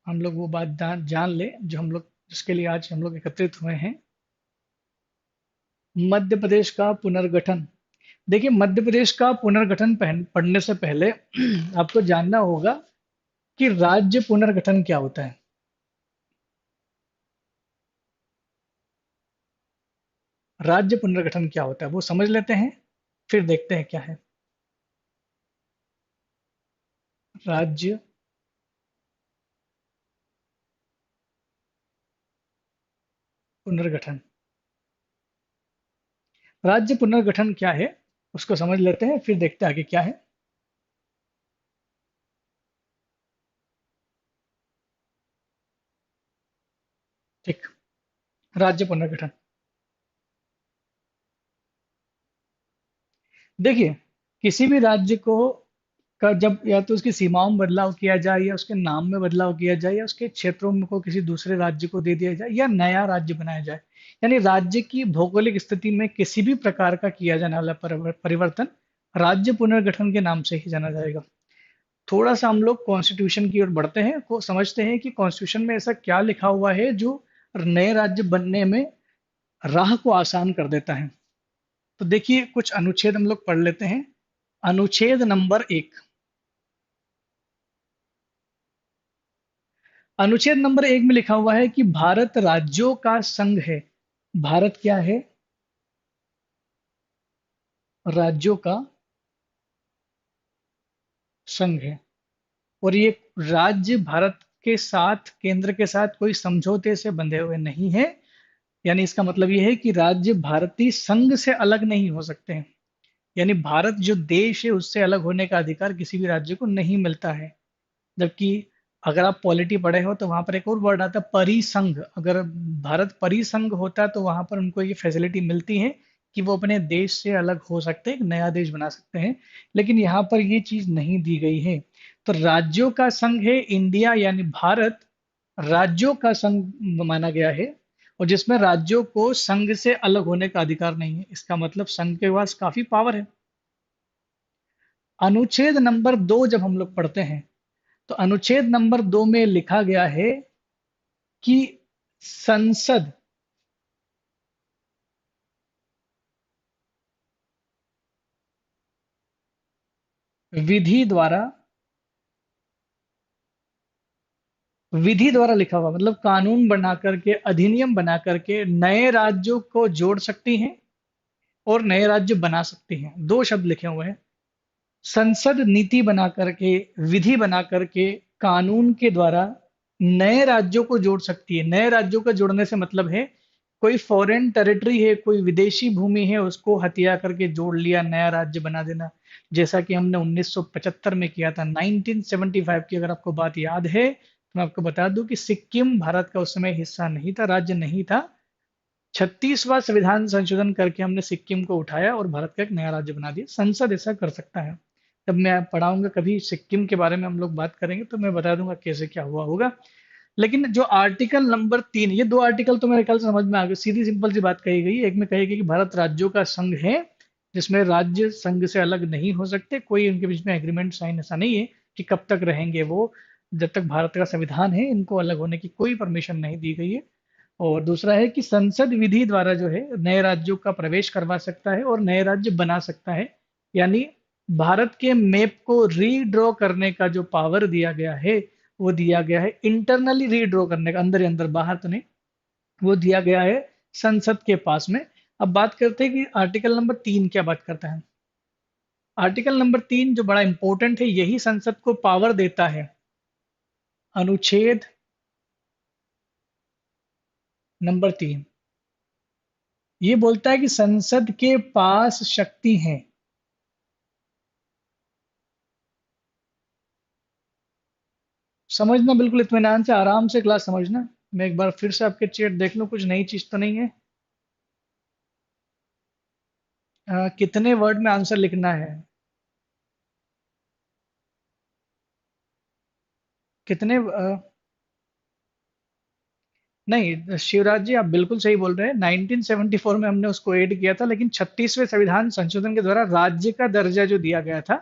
S1: हम लोग वो बात जान ले जो हम लोग, जिसके लिए आज हम लोग एकत्रित हुए हैं। मध्य प्रदेश का पुनर्गठन। देखिए, मध्य प्रदेश का पुनर्गठन पढ़ने से पहले आपको जानना होगा कि राज्य पुनर्गठन क्या होता है। राज्य पुनर्गठन क्या होता है वो समझ लेते हैं, फिर देखते हैं क्या है राज्य पुनर्गठन। राज्य पुनर्गठन क्या है उसको समझ लेते हैं, फिर देखते हैं आगे क्या है। ठीक, राज्य पुनर्गठन। देखिए, किसी भी राज्य को का जब या तो उसकी सीमाओं में बदलाव किया जाए, या उसके नाम में बदलाव किया जाए, या उसके क्षेत्रों में को किसी दूसरे राज्य को दे दिया जाए, या नया राज्य बनाया जाए। यानी राज्य की भौगोलिक स्थिति में किसी भी प्रकार का किया जाने वाला परिवर्तन राज्य पुनर्गठन के नाम से ही जाना जाएगा। थोड़ा सा हम लोग कॉन्स्टिट्यूशन की ओर बढ़ते हैं, को समझते हैं कि कॉन्स्टिट्यूशन में ऐसा क्या लिखा हुआ है जो नए राज्य बनने में राह को आसान कर देता है। तो देखिए, कुछ अनुच्छेद हम लोग पढ़ लेते हैं। अनुच्छेद नंबर 1। अनुच्छेद नंबर 1 में लिखा हुआ है कि भारत राज्यों का संघ है। भारत क्या है? राज्यों का संघ है। और ये राज्य भारत के साथ, केंद्र के साथ कोई समझौते से बंधे हुए नहीं है। यानी इसका मतलब ये है कि राज्य भारतीय संघ से अलग नहीं हो सकते हैं। यानी भारत जो देश है उससे अलग होने का अधिकार किसी भी राज्य को नहीं मिलता है। जबकि अगर आप पॉलिटी पढ़े हो तो वहां पर एक और वर्ड आता है परिसंघ। अगर भारत परिसंघ होता तो वहां पर उनको ये फैसिलिटी मिलती है कि वो अपने देश से अलग हो सकते हैं, एक नया देश बना सकते हैं। लेकिन यहाँ पर ये चीज नहीं दी गई है। तो राज्यों का संघ है इंडिया, यानी भारत राज्यों का संघ माना गया है। और जिसमें राज्यों को संघ से अलग होने का अधिकार नहीं है। इसका मतलब संघ के पास काफी पावर है। अनुच्छेद नंबर 2 जब हम लोग पढ़ते हैं, तो अनुच्छेद नंबर 2 में लिखा गया है कि संसद विधि द्वारा, विधि द्वारा लिखा हुआ मतलब कानून बना करके, अधिनियम बना करके नए राज्यों को जोड़ सकती हैं और नए राज्य बना सकती हैं। दो शब्द लिखे हुए हैं। संसद नीति बना करके, विधि बना करके, कानून के द्वारा नए राज्यों को जोड़ सकती है। नए राज्यों का जोड़ने से मतलब है कोई फॉरेन टेरिटरी है, कोई विदेशी भूमि है, उसको हथिया करके जोड़ लिया, नया राज्य बना देना। जैसा कि हमने 1975 में किया था। 1975 की अगर आपको बात याद है तो मैं आपको बता दूं कि सिक्किम भारत का उस समय हिस्सा नहीं था, राज्य नहीं था। 36वां संविधान संशोधन करके हमने सिक्किम को उठाया और भारत का एक नया राज्य बना दिया। संसद ऐसा कर सकता है। जब मैं पढ़ाऊंगा कभी सिक्किम के बारे में हम लोग बात करेंगे तो मैं बता दूंगा कैसे क्या हुआ होगा। लेकिन जो आर्टिकल नंबर 3, ये दो आर्टिकल तो मेरे ख्याल से समझ में आ गए। सीधी सिंपल सी बात कही गई। एक में कही गई कि भारत राज्यों का संघ है, जिसमें राज्य संघ से अलग नहीं हो सकते। कोई इनके बीच में एग्रीमेंट साइन ऐसा नहीं है कि कब तक रहेंगे वो। जब तक भारत का संविधान है इनको अलग होने की कोई परमिशन नहीं दी गई है। और दूसरा है कि संसद विधि द्वारा जो है नए राज्यों का प्रवेश करवा सकता है और नए राज्य बना सकता है। यानी भारत के मैप को रीड्रॉ करने का जो पावर दिया गया है, वो दिया गया है इंटरनली रीड्रॉ करने का, अंदर ही अंदर, बाहर तो नहीं। वो दिया गया है संसद के पास में। अब बात करते हैं कि आर्टिकल नंबर 3 क्या बात करता है। आर्टिकल नंबर 3 जो बड़ा इंपॉर्टेंट है, यही संसद को पावर देता है। अनुच्छेद नंबर 3 ये बोलता है कि संसद के पास शक्ति है। समझना बिल्कुल इत्मीनान से, आराम से क्लास समझना। मैं एक बार फिर से आपके चेट देख लूं, कुछ नई चीज तो नहीं है। कितने वर्ड में आंसर लिखना है? कितने नहीं शिवराज जी, आप बिल्कुल सही बोल रहे हैं। 1974 में हमने उसको ऐड किया था, लेकिन 36वें संविधान संशोधन के द्वारा राज्य का दर्जा जो दिया गया था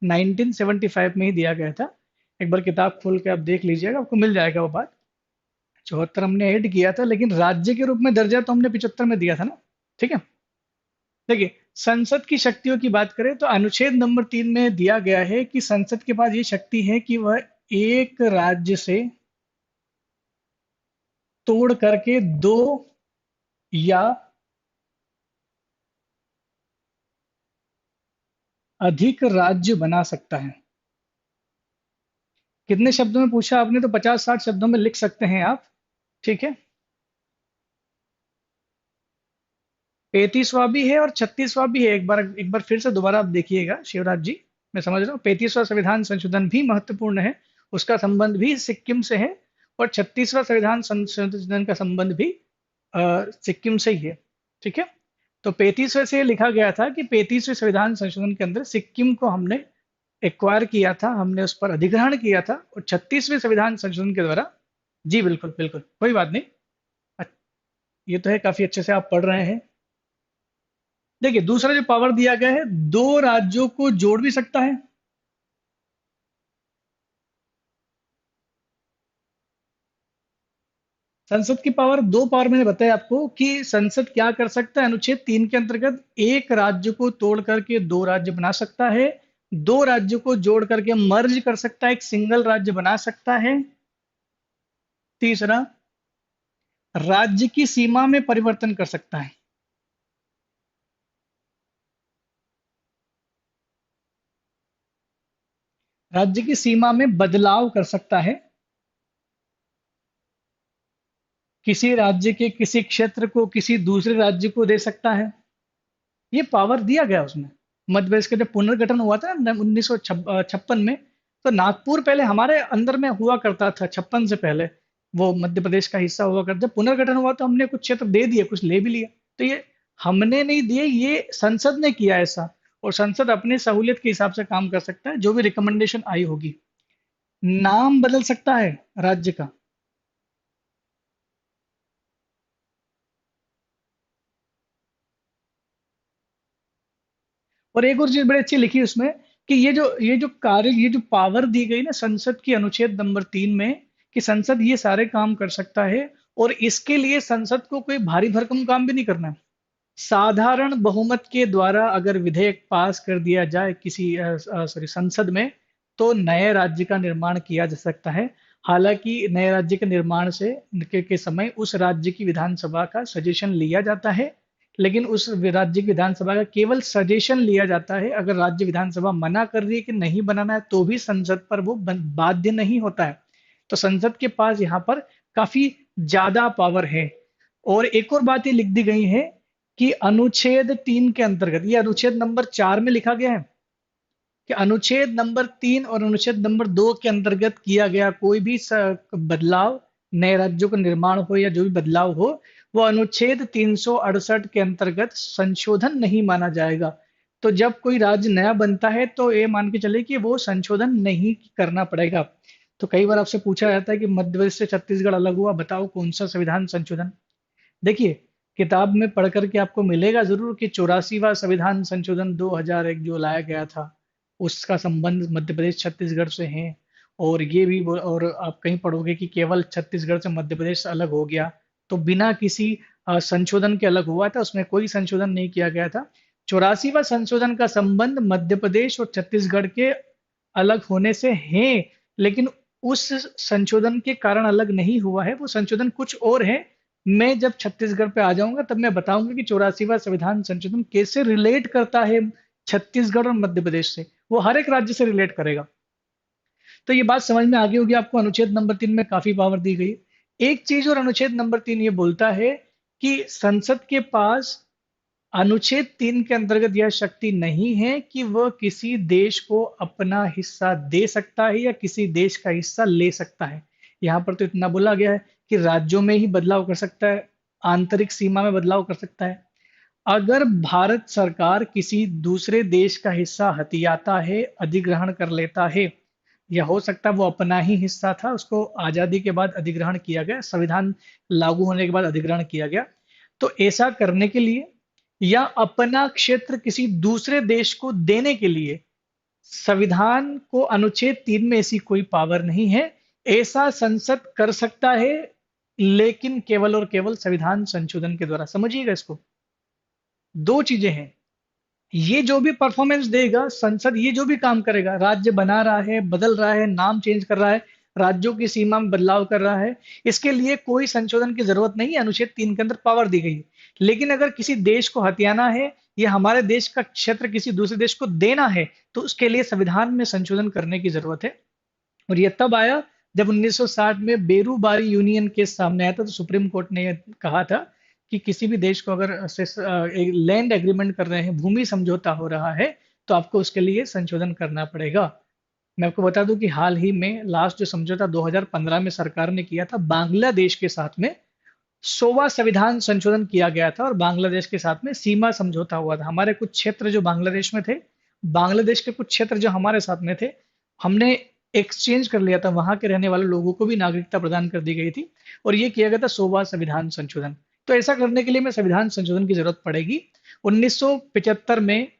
S1: 1975 में ही दिया गया था। एक बार किताब खोल के आप देख लीजिएगा, आपको मिल जाएगा वो बात। 74 हमने ऐड किया था, लेकिन राज्य के रूप में दर्जा तो हमने 75 में दिया था ना। ठीक है। देखिए, संसद की शक्तियों की बात करें तो अनुच्छेद नंबर 3 में दिया गया है कि संसद के पास ये शक्ति है कि वह एक राज्य से तोड़ करके दो या अधिक राज्य बना सकता है। कितने शब्दों में पूछा आपने? तो 50-60 शब्दों में लिख सकते हैं आप। ठीक है। 35वां भी है और 36वां भी है। एक बार फिर से दोबारा आप देखिएगा शिवराज जी। मैं समझ रहा हूँ 35वां संविधान संशोधन भी महत्वपूर्ण है। उसका संबंध भी सिक्किम से है। और 36वां संविधान संशोधन का संबंध भी सिक्किम से ही है। ठीक है। तो 35वें से लिखा गया था कि 35वें संविधान संशोधन के अंदर सिक्किम को हमने एक्वायर किया था, हमने उस पर अधिग्रहण किया था, और 36वें संविधान संशोधन के द्वारा। जी बिल्कुल बिल्कुल, कोई बात नहीं। अ- ये तो है, काफी अच्छे से आप पढ़ रहे हैं। देखिए, दूसरा जो पावर दिया गया है, दो राज्यों को जोड़ भी सकता है। संसद की पावर, दो पावर मैंने बताया आपको कि संसद क्या कर सकता है, अनुच्छेद 3 के अंतर्गत एक राज्य को तोड़ करके दो राज्य बना सकता है, दो राज्यों को जोड़ करके मर्ज कर सकता है, एक सिंगल राज्य बना सकता है। तीसरा, राज्य की सीमा में परिवर्तन कर सकता है। राज्य की सीमा में बदलाव कर सकता है। किसी राज्य के किसी क्षेत्र को किसी दूसरे राज्य को दे सकता है। ये पावर दिया गया उसमें। मध्य प्रदेश का जब पुनर्गठन हुआ था ना 1956 में, तो नागपुर पहले हमारे अंदर में हुआ करता था, 56 से पहले वो मध्य प्रदेश का हिस्सा हुआ करता। जब पुनर्गठन हुआ तो हमने कुछ क्षेत्र दे दिए, कुछ ले भी लिया। तो ये हमने नहीं दिए, ये संसद ने किया ऐसा। और संसद अपनी सहूलियत के हिसाब से काम कर सकता है, जो भी रिकमेंडेशन आई होगी। नाम बदल सकता है राज्य का। और एक और चीज बड़ी अच्छी लिखी है उसमें, कि ये जो पावर दी गई ना संसद की अनुच्छेद नंबर 3 में, कि संसद ये सारे काम कर सकता है, और इसके लिए संसद को कोई भारी भरकम काम भी नहीं करना है। साधारण बहुमत के द्वारा अगर विधेयक पास कर दिया जाए किसी सॉरी संसद में, तो नए राज्य का निर्माण किया जा सकता है। हालांकि नए राज्य के निर्माण के समय उस राज्य की विधानसभा का सजेशन लिया जाता है, लेकिन उस राज्य की विधानसभा का केवल सजेशन लिया जाता है। अगर राज्य विधानसभा मना कर रही है कि नहीं बनाना है, तो भी संसद पर वो बाध्य नहीं होता है। तो संसद के पास यहाँ पर काफी ज्यादा पावर है। और एक और बात ये लिख दी गई है कि अनुच्छेद 3 के अंतर्गत, ये अनुच्छेद नंबर 4 में लिखा गया है कि अनुच्छेद नंबर 3 और अनुच्छेद नंबर 2 के अंतर्गत किया गया कोई भी बदलाव, नए राज्यों का निर्माण हो या जो भी बदलाव हो, वो अनुच्छेद 368 के अंतर्गत संशोधन नहीं माना जाएगा। तो जब कोई राज्य नया बनता है, तो ये मान के चले कि वो संशोधन नहीं करना पड़ेगा। तो कई बार आपसे पूछा जाता है कि मध्य प्रदेश से छत्तीसगढ़ अलग हुआ, बताओ कौन सा संविधान संशोधन। देखिए, किताब में पढ़ करके आपको मिलेगा जरूर कि 84वां संविधान संशोधन 2001 जो लाया गया था, उसका संबंध मध्य प्रदेश छत्तीसगढ़ से है। और और आप कहीं पढ़ोगे कि केवल छत्तीसगढ़ से मध्य प्रदेश अलग हो गया, तो बिना किसी संशोधन के अलग हुआ था, उसमें कोई संशोधन नहीं किया गया था। 84वां संशोधन का संबंध मध्य प्रदेश और छत्तीसगढ़ के अलग होने से है, लेकिन उस संशोधन के कारण अलग नहीं हुआ है, वो संशोधन कुछ और है। मैं जब छत्तीसगढ़ पे आ जाऊंगा, तब मैं बताऊंगा कि 84वां संविधान संशोधन कैसे रिलेट करता है छत्तीसगढ़ और मध्य प्रदेश से। वो हर एक राज्य से रिलेट करेगा। तो ये बात समझ में आ गई होगी आपको, अनुच्छेद नंबर 3 में काफी पावर दी गई है। एक चीज और अनुच्छेद नंबर 3 ये बोलता है कि संसद के पास अनुच्छेद 3 के अंतर्गत यह शक्ति नहीं है कि वह किसी देश को अपना हिस्सा दे सकता है या किसी देश का हिस्सा ले सकता है। यहाँ पर तो इतना बोला गया है कि राज्यों में ही बदलाव कर सकता है, आंतरिक सीमा में बदलाव कर सकता है। अगर भारत सरकार किसी दूसरे देश का हिस्सा हथियाता है, अधिग्रहण कर लेता है, या हो सकता है वो अपना ही हिस्सा था, उसको आजादी के बाद अधिग्रहण किया गया, संविधान लागू होने के बाद अधिग्रहण किया गया, तो ऐसा करने के लिए या अपना क्षेत्र किसी दूसरे देश को देने के लिए संविधान को अनुच्छेद 3 में ऐसी कोई पावर नहीं है। ऐसा संसद कर सकता है, लेकिन केवल और केवल संविधान संशोधन के द्वारा। समझिएगा इसको, दो चीजें हैं। ये जो भी परफॉर्मेंस देगा संसद, ये जो भी काम करेगा, राज्य बना रहा है, बदल रहा है, नाम चेंज कर रहा है, राज्यों की सीमा में बदलाव कर रहा है, इसके लिए कोई संशोधन की जरूरत नहीं है। अनुच्छेद 3 के अंदर पावर दी गई है। लेकिन अगर किसी देश को हथियाना है या हमारे देश का क्षेत्र किसी दूसरे देश को देना है, तो उसके लिए संविधान में संशोधन करने की जरूरत है। और ये तब आया जब 1960 में बेरूबारी यूनियन केस सामने आया था, तो सुप्रीम कोर्ट ने यह कहा था कि किसी भी देश को अगर एक लैंड एग्रीमेंट कर रहे हैं, भूमि समझौता हो रहा है, तो आपको उसके लिए संशोधन करना पड़ेगा। मैं आपको बता दूं कि हाल ही में लास्ट जो समझौता 2015 में सरकार ने किया था बांग्लादेश के साथ में, 100वां संविधान संशोधन किया गया था, और बांग्लादेश के साथ में सीमा समझौता हुआ था। हमारे कुछ क्षेत्र जो बांग्लादेश में थे, बांग्लादेश के कुछ क्षेत्र जो हमारे साथ में थे, हमने एक्सचेंज कर लिया था, वहां के रहने वाले लोगों को भी नागरिकता प्रदान कर दी गई थी। और ये किया गया था 100वां संविधान संशोधन। तो ऐसा करने के लिए में संविधान संशोधन की जरूरत पड़ेगी। 1975 में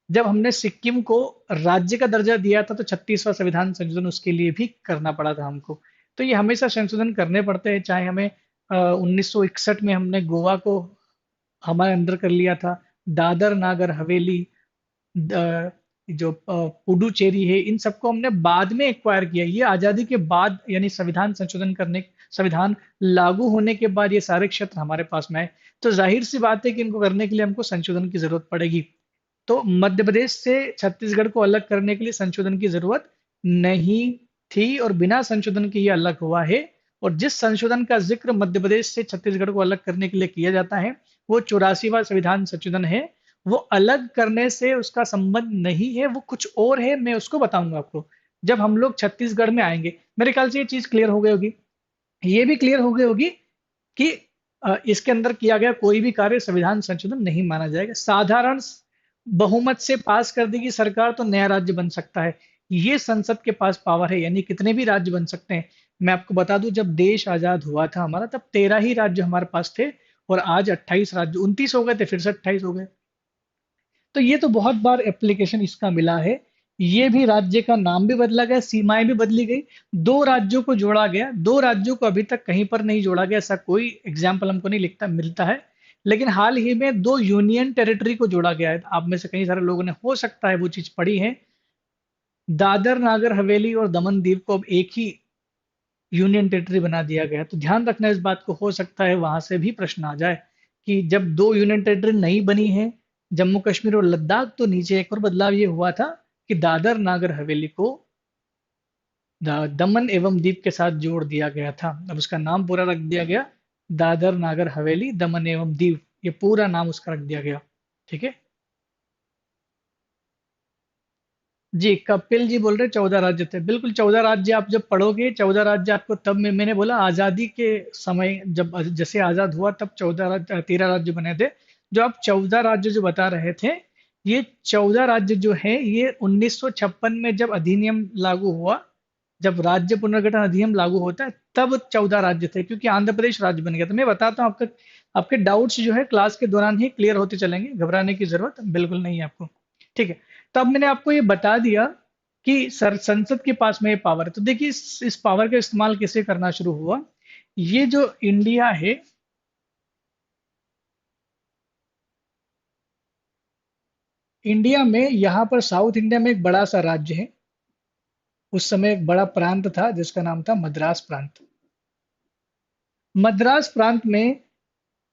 S1: जब हमने सिक्किम को राज्य का दर्जा दिया था, तो 36वां संविधान संशोधन उसके लिए भी करना पड़ा था हमको। तो ये हमेशा संशोधन करने पड़ते हैं, चाहे हमें 1961 में हमने गोवा को हमारे अंदर कर लिया था, दादर नागर हवेली, जो पुडुचेरी है, इन सबको हमने बाद में एक्वायर किया। ये आजादी के बाद, यानी संविधान संशोधन करने, संविधान लागू होने के बाद ये सारे क्षेत्र हमारे पास में आए। तो जाहिर सी बात है कि इनको करने के लिए हमको संशोधन की जरूरत पड़ेगी। तो मध्य प्रदेश से छत्तीसगढ़ को अलग करने के लिए संशोधन की जरूरत नहीं थी, और बिना संशोधन के ये अलग हुआ है। और जिस संशोधन का जिक्र मध्य प्रदेश से छत्तीसगढ़ को अलग करने के लिए किया जाता है, वो 84वां संविधान संशोधन है। वो अलग करने से उसका संबंध नहीं है, वो कुछ और है। मैं उसको बताऊंगा आपको जब हम लोग छत्तीसगढ़ में आएंगे। मेरे ख्याल से ये चीज क्लियर हो गई होगी। ये भी क्लियर हो गई होगी कि इसके अंदर किया गया कोई भी कार्य संविधान संशोधन नहीं माना जाएगा। साधारण बहुमत से पास कर देगी सरकार तो नया राज्य बन सकता है। ये संसद के पास पावर है, यानी कितने भी राज्य बन सकते हैं। मैं आपको बता दूं, जब देश आजाद हुआ था हमारा, तब 13 ही राज्य हमारे पास थे, और आज 28 राज्य, 29 हो गए थे, फिर से 28 हो गए। तो ये तो बहुत बार एप्लीकेशन इसका मिला है। ये भी राज्य का नाम भी बदला गया, सीमाएं भी बदली गई, दो राज्यों को जोड़ा गया। दो राज्यों को अभी तक कहीं पर नहीं जोड़ा गया, ऐसा कोई एग्जाम्पल हमको नहीं लिखता मिलता है। लेकिन हाल ही में दो यूनियन टेरिटरी को जोड़ा गया है। आप में से कई सारे लोगों ने हो सकता है वो चीज पढ़ी है। दादर नागर हवेली और दमन दीव को अब एक ही यूनियन टेरिटरी बना दिया गया है। तो ध्यान रखना इस बात को, हो सकता है वहां से भी प्रश्न आ जाए कि जब दो यूनियन टेरिटरी नहीं बनी है, जम्मू कश्मीर और लद्दाख, तो नीचे एक और बदलाव ये हुआ था कि दादर नागर हवेली को दमन एवं दीव के साथ जोड़ दिया गया था। अब उसका नाम पूरा रख दिया गया, दादर नागर हवेली दमन एवं दीव, ये पूरा नाम उसका रख दिया गया। ठीक है। जी, कपिल जी बोल रहे 14 राज्य थे, बिल्कुल 14 राज्य। आप जब पढ़ोगे 14 राज्य आपको, तब मैंने बोला आजादी के समय, जब जैसे आजाद हुआ तब 14 राज्य, 13 राज्य बने थे। जो आप 14 राज्य जो बता रहे थे, ये 14 राज्य जो है, ये 1956 में जब अधिनियम लागू हुआ, जब राज्य पुनर्गठन अधिनियम लागू होता है, तब 14 राज्य थे, क्योंकि आंध्र प्रदेश राज्य बन गया। तो मैं बताता हूँ, आपका आपके डाउट्स जो है क्लास के दौरान ही क्लियर होते चलेंगे, घबराने की जरूरत बिल्कुल नहीं है आपको। ठीक है। तब मैंने आपको ये बता दिया कि संसद के पास में ये पावर है। तो देखिए, इस पावर का इस्तेमाल कैसे करना शुरू हुआ। ये जो इंडिया है, इंडिया में यहाँ पर साउथ इंडिया में एक बड़ा सा राज्य है। उस समय एक बड़ा प्रांत था जिसका नाम था मद्रास प्रांत। मद्रास प्रांत में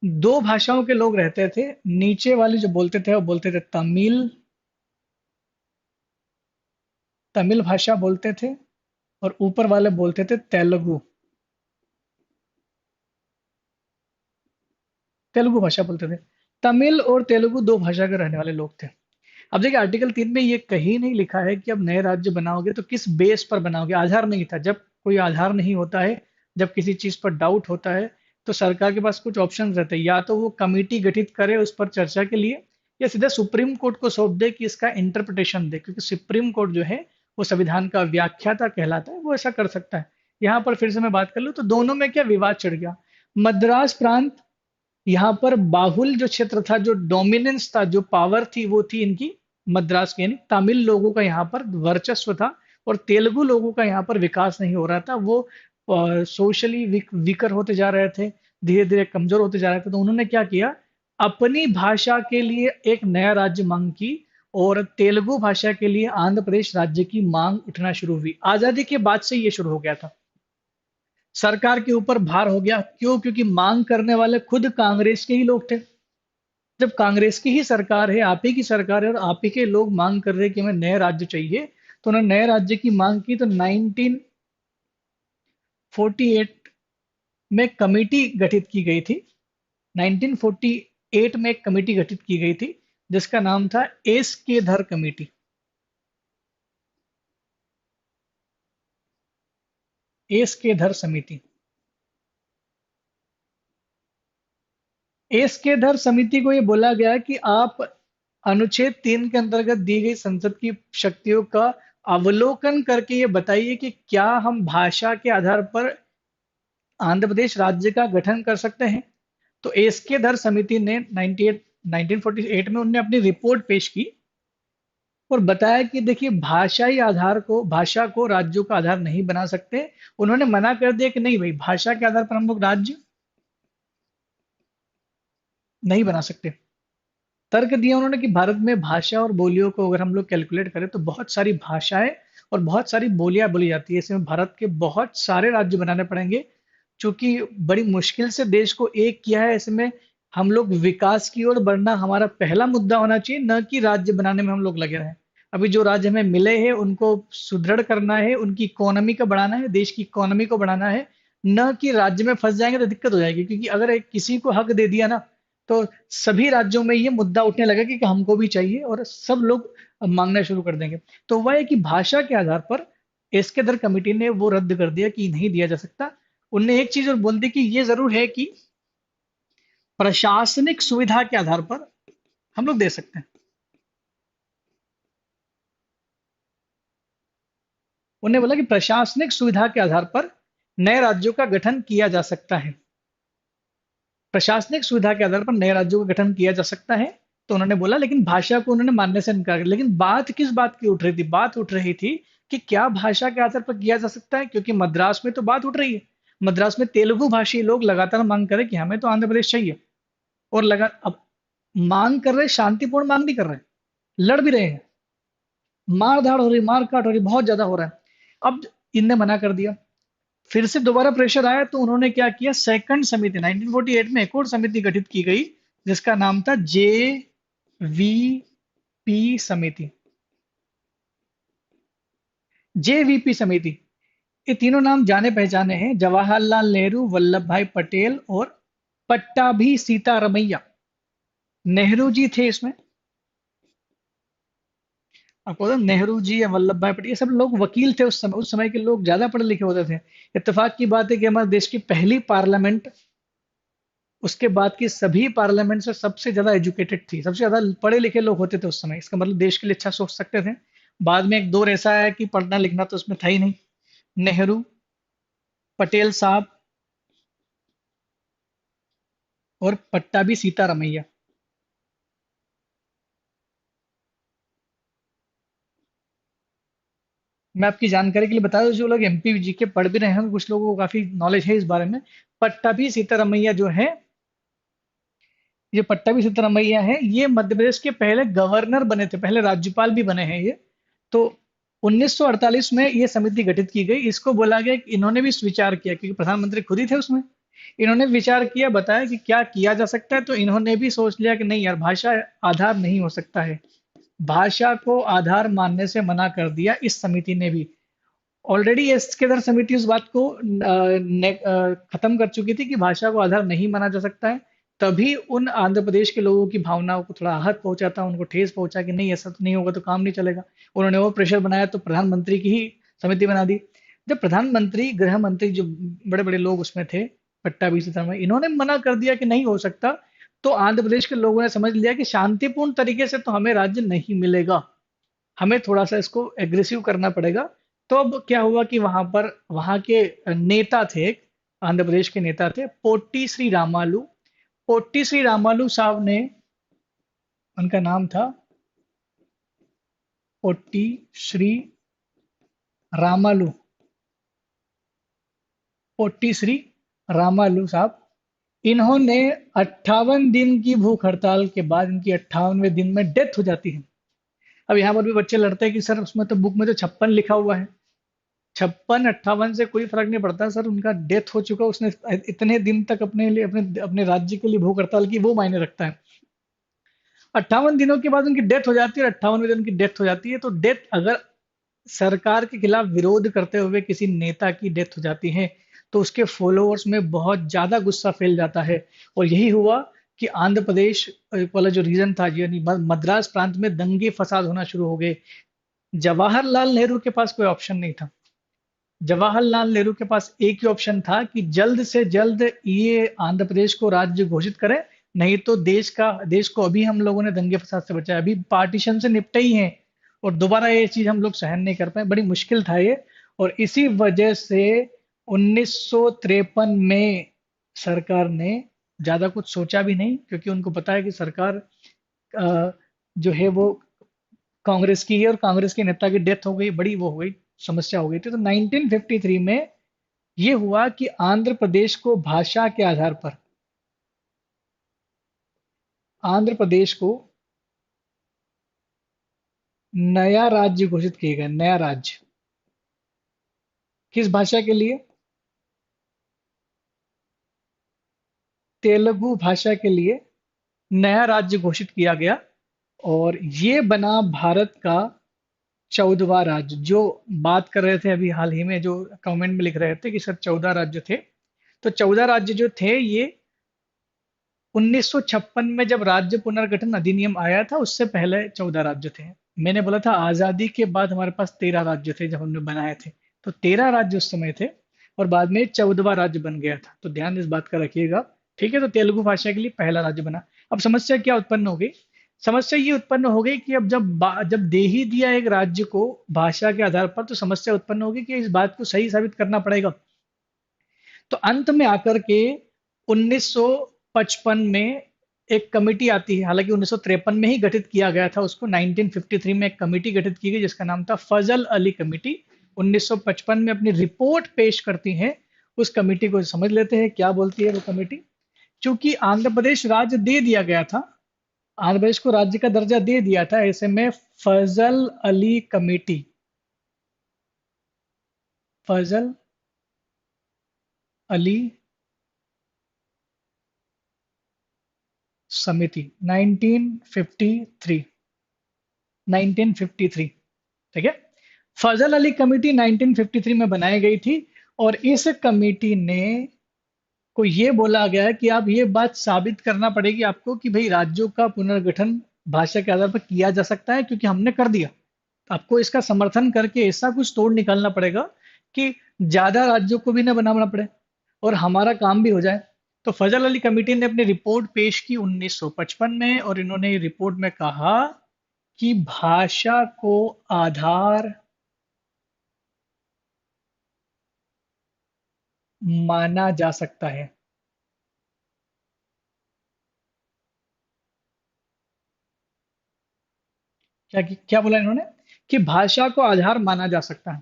S1: दो भाषाओं के लोग रहते थे। नीचे वाले जो बोलते थे वो बोलते थे तमिल, तमिल भाषा बोलते थे, और ऊपर वाले बोलते थे तेलुगु, तेलुगु भाषा बोलते थे। तमिल और तेलुगु दो भाषा के रहने वाले लोग थे। अब देखिए, आर्टिकल 3 में ये कहीं नहीं लिखा है कि अब नए राज्य बनाओगे तो किस बेस पर बनाओगे। आधार नहीं था। जब कोई आधार नहीं होता है, जब किसी चीज पर डाउट होता है, तो सरकार के पास कुछ ऑप्शन रहते हैं। या तो वो कमेटी गठित करे उस पर चर्चा के लिए, या सीधे सुप्रीम कोर्ट को सौंप दे कि इसका इंटरप्रिटेशन दे, क्योंकि सुप्रीम कोर्ट जो है वो संविधान का व्याख्याता कहलाता है, वो ऐसा कर सकता है। यहाँ पर फिर से मैं बात कर लूँ तो दोनों में क्या विवाद छिड़ गया। मद्रास प्रांत, यहाँ पर बाहुल जो क्षेत्र था, जो डोमिनेंस था, जो पावर थी, वो थी इनकी मद्रास की, यानी तमिल लोगों का यहाँ पर वर्चस्व था। और तेलुगु लोगों का यहाँ पर विकास नहीं हो रहा था। वो सोशली वीकर होते जा रहे थे, धीरे धीरे कमजोर होते जा रहे थे। तो उन्होंने क्या किया, अपनी भाषा के लिए एक नया राज्य मांग की, और तेलुगु भाषा के लिए आंध्र प्रदेश राज्य की मांग उठना शुरू हुई। आजादी के बाद से ये शुरू हो गया था। सरकार के ऊपर भार हो गया। क्यों? क्योंकि मांग करने वाले खुद कांग्रेस के ही लोग थे। जब कांग्रेस की ही सरकार है, आप ही की सरकार है, और आप ही के लोग मांग कर रहे हैं कि हमें नए राज्य चाहिए, तो उन्होंने नए राज्य की मांग की। तो 1948 में कमेटी गठित की गई थी। 1948 में एक कमेटी गठित की गई थी जिसका नाम था एस के धर कमेटी। एस के धर समिति। एस के धर समिति को ये बोला गया कि आप अनुच्छेद 3 के अंतर्गत दी गई संसद की शक्तियों का अवलोकन करके ये बताइए कि क्या हम भाषा के आधार पर आंध्र प्रदेश राज्य का गठन कर सकते हैं। तो एसके धर समिति ने 1948 में उन्होंने अपनी रिपोर्ट पेश की और बताया कि देखिए भाषा को राज्यों का आधार नहीं बना सकते। उन्होंने मना कर दिया कि नहीं भाई, भाषा के आधार पर हम लोग राज्य नहीं बना सकते। तर्क दिया उन्होंने कि भारत में भाषा और बोलियों को अगर हम लोग कैलकुलेट करें तो बहुत सारी भाषाएं और बहुत सारी बोलियां बोली जाती है। इसमें भारत के बहुत सारे राज्य बनाने पड़ेंगे। चूंकि बड़ी मुश्किल से देश को एक किया है, इसमें हम लोग विकास की ओर बढ़ना हमारा पहला मुद्दा होना चाहिए, न कि राज्य बनाने में हम लोग लगे रहें। अभी जो राज्य हमें मिले हैं उनको सुदृढ़ करना है, उनकी इकोनॉमी को बढ़ाना है, देश की इकोनॉमी को बढ़ाना है, न कि राज्य में फंस जाएंगे तो दिक्कत हो जाएगी। क्योंकि अगर एक किसी को हक दे दिया ना, तो सभी राज्यों में ये मुद्दा उठने लगा कि हमको भी चाहिए और सब लोग मांगना शुरू कर देंगे। तो वह है कि भाषा के आधार पर एसके दर कमेटी ने वो रद्द कर दिया कि नहीं दिया जा सकता। उनने एक चीज और बोल दी कि ये जरूर है कि प्रशासनिक सुविधा के आधार पर हम लोग दे सकते हैं। उन्होंने बोला कि प्रशासनिक सुविधा के आधार पर नए राज्यों का गठन किया जा सकता है। प्रशासनिक सुविधा के आधार पर नए राज्यों का गठन किया जा सकता है। तो उन्होंने बोला, लेकिन भाषा को उन्होंने मानने से इनकार कर। लेकिन बात किस बात की उठ रही थी? बात उठ रही थी कि क्या भाषा के आधार पर किया जा सकता है, क्योंकि मद्रास में तो बात उठ रही है। मद्रास में तेलुगु भाषी लोग लगातार मांग कर रहे कि हमें तो आंध्र प्रदेश चाहिए। और लगा अब मांग कर रहे, शांतिपूर्ण मांग नहीं कर रहे, लड़ भी रहे हैं, मार धाड़ हो रही, मार काट हो रही, बहुत ज्यादा हो रहा है। अब इनने मना कर दिया। फिर से दोबारा प्रेशर आया तो उन्होंने क्या किया, सेकंड समिति 1948 में एक और समिति गठित की गई जिसका नाम था वी पी समिति। जेवीपी समिति, ये तीनों नाम जाने पहचाने हैं, जवाहरलाल नेहरू, वल्लभ भाई पटेल और पट्टाभी सीतारमैया। नेहरू जी थे इसमें। आपको पता है, नेहरू जी या वल्लभ भाई पटेल, ये सब लोग वकील थे उस समय। उस समय के लोग ज्यादा पढ़े लिखे होते थे। इत्तेफाक की बात है कि हमारे देश की पहली पार्लियामेंट, उसके बाद की सभी पार्लियामेंट से सबसे ज्यादा एजुकेटेड थी, सबसे ज्यादा पढ़े लिखे लोग होते थे उस समय। इसका मतलब देश के लिए अच्छा सोच सकते थे। बाद में एक दौर ऐसा आया कि पढ़ना लिखना तो उसमें था ही नहीं। नेहरू, पटेल साहब और पट्टाभी सीतारमैया। मैं आपकी जानकारी के लिए बता दूं, जो लोग एमपी जी के पढ़ भी रहे हैं, कुछ लोगों को काफी नॉलेज है इस बारे में। पट्टाभी सीतारमैया जो है, ये पट्टाभी सिद्धरामैया है, ये मध्य प्रदेश के पहले गवर्नर बने थे, पहले राज्यपाल भी बने हैं ये। तो 1948 में ये समिति गठित की गई। इसको बोला गया कि इन्होंने भी विचार किया, क्योंकि प्रधानमंत्री खुद ही थे उसमें। इन्होंने विचार किया, बताया कि क्या किया जा सकता है। तो इन्होंने भी सोच लिया कि नहीं यार, भाषा आधार नहीं हो सकता है। भाषा को आधार मानने से मना कर दिया इस समिति ने भी। ऑलरेडी एस केदार समिति उस बात को खत्म कर चुकी थी कि भाषा को आधार नहीं माना जा सकता है। तभी उन आंध्र प्रदेश के लोगों की भावनाओं को थोड़ा आहत पहुंचा था, उनको ठेस पहुंचा कि नहीं, ऐसा तो नहीं होगा तो काम नहीं चलेगा। उन्होंने वो प्रेशर बनाया तो प्रधानमंत्री की ही समिति बना दी। जब प्रधानमंत्री, गृह मंत्री, जो बड़े बड़े लोग उसमें थे, पट्टाभी सिद्धरामैया, इन्होंने मना कर दिया कि नहीं हो सकता, तो आंध्र प्रदेश के लोगों ने समझ लिया कि शांतिपूर्ण तरीके से तो हमें राज्य नहीं मिलेगा, हमें थोड़ा सा इसको एग्रेसिव करना पड़ेगा। तो अब क्या हुआ कि वहां के नेता थे, एक आंध्र प्रदेश के नेता थे, पोट्टी श्री रामालू। पोट्टी श्री रामालू साहब ने, उनका नाम था पोट्टी श्री रामालू, पोट्टी श्री रामालू साहब। इन्होंने 58 दिन की भूख हड़ताल के बाद इनकी 58वें दिन में डेथ हो जाती है। अब यहाँ पर भी बच्चे लड़ते हैं कि सर उसमें तो बुक में तो 56 लिखा हुआ है। 56 58 से कोई फर्क नहीं पड़ता सर, उनका डेथ हो चुका, उसने इतने दिन तक अपने लिए, अपने अपने राज्य के लिए भूख हड़ताल की, वो मायने रखता है। 58 दिनों के बाद उनकी डेथ हो जाती है, 58वें दिन उनकी डेथ हो जाती है। तो डेथ, अगर सरकार के खिलाफ विरोध करते हुए किसी नेता की डेथ हो जाती है, तो उसके फॉलोअर्स में बहुत ज्यादा गुस्सा फैल जाता है। और यही हुआ कि आंध्र प्रदेश वाला जो रीजन था, यानी मद्रास प्रांत में दंगे फसाद होना शुरू हो गए। जवाहरलाल नेहरू के पास कोई ऑप्शन नहीं था। जवाहरलाल नेहरू के पास एक ही ऑप्शन था कि जल्द से जल्द ये आंध्र प्रदेश को राज्य घोषित करें, नहीं तो देश को अभी हम लोगों ने दंगे फसाद से बचाया, अभी पार्टीशन से निपटे ही हैं, और दोबारा ये चीज हम लोग सहन नहीं कर पाए, बड़ी मुश्किल था ये। और इसी वजह से 1953 में सरकार ने ज्यादा कुछ सोचा भी नहीं, क्योंकि उनको पता है कि सरकार अ, जो है वो कांग्रेस की है, और कांग्रेस के नेता की डेथ हो गई, बड़ी वो हो गई, समस्या हो गई थी। तो 1953 में ये हुआ कि आंध्र प्रदेश को भाषा के आधार पर, आंध्र प्रदेश को नया राज्य घोषित किया गया, नया राज्य। किस भाषा के लिए? तेलुगु भाषा के लिए नया राज्य घोषित किया गया। और ये बना भारत का 14वां राज्य। जो बात कर रहे थे अभी हाल ही में, जो कमेंट में लिख रहे थे कि सर 14 राज्य थे, तो 14 राज्य जो थे ये 1956 में जब राज्य पुनर्गठन अधिनियम आया था उससे पहले 14 राज्य थे। मैंने बोला था आजादी के बाद हमारे पास 13 राज्य थे जब हमने बनाए थे, तो 13 राज्य उस समय थे, और बाद में 14वां राज्य बन गया था। तो ध्यान इस बात का रखिएगा। ठीक है, तो तेलुगु भाषा के लिए पहला राज्य बना। अब समस्या क्या उत्पन्न हो गई? समस्या ये उत्पन्न हो गई कि अब जब दे ही दिया एक राज्य को भाषा के आधार पर, तो समस्या उत्पन्न होगी कि इस बात को सही साबित करना पड़ेगा। तो अंत में आकर के 1955 में एक कमेटी आती है, हालांकि 1953 में ही गठित किया गया था उसको। 1953 में एक कमेटी गठित की गई जिसका नाम था फजल अली कमेटी। 1955 में अपनी रिपोर्ट पेश करती है। उस कमेटी को समझ लेते हैं क्या बोलती है वो कमेटी। चूंकि आंध्र प्रदेश राज्य दे दिया गया था, आंध्र प्रदेश को राज्य का दर्जा दे दिया था, ऐसे में फजल अली कमेटी, फजल अली समिति, 1953, 1953, ठीक है। फजल अली कमेटी 1953 में बनाई गई थी। और इस कमेटी ने को ये बोला गया है कि आप ये बात साबित करना पड़ेगी आपको कि भाई राज्यों का पुनर्गठन भाषा के आधार पर किया जा सकता है, क्योंकि हमने कर दिया। आपको इसका समर्थन करके ऐसा कुछ तोड़ निकालना पड़ेगा कि ज्यादा राज्यों को भी ना बनाना पड़े और हमारा काम भी हो जाए। तो फजल अली कमेटी ने अपनी रिपोर्ट पेश की 1955 में, और इन्होंने रिपोर्ट में कहा कि भाषा को आधार माना जा सकता है। क्या बोला इन्होंने? कि भाषा को आधार माना जा सकता है।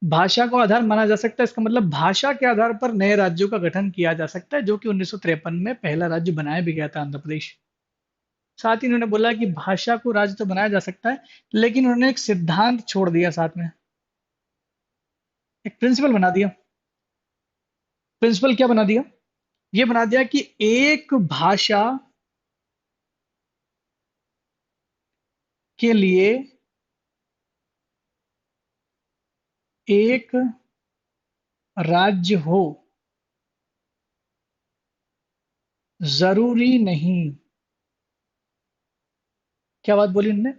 S1: भाषा को आधार माना जा सकता है, इसका मतलब भाषा के आधार पर नए राज्यों का गठन किया जा सकता है, जो कि 1953 में पहला राज्य बनाया भी गया था, आंध्र प्रदेश। साथ ही इन्होंने बोला कि भाषा को राज्य तो बनाया जा सकता है, लेकिन उन्होंने एक सिद्धांत छोड़ दिया साथ में, एक प्रिंसिपल बना दिया। प्रिंसिपल क्या बना दिया? ये बना दिया कि एक भाषा के लिए एक राज्य हो जरूरी नहीं। क्या बात बोली उन्होंने?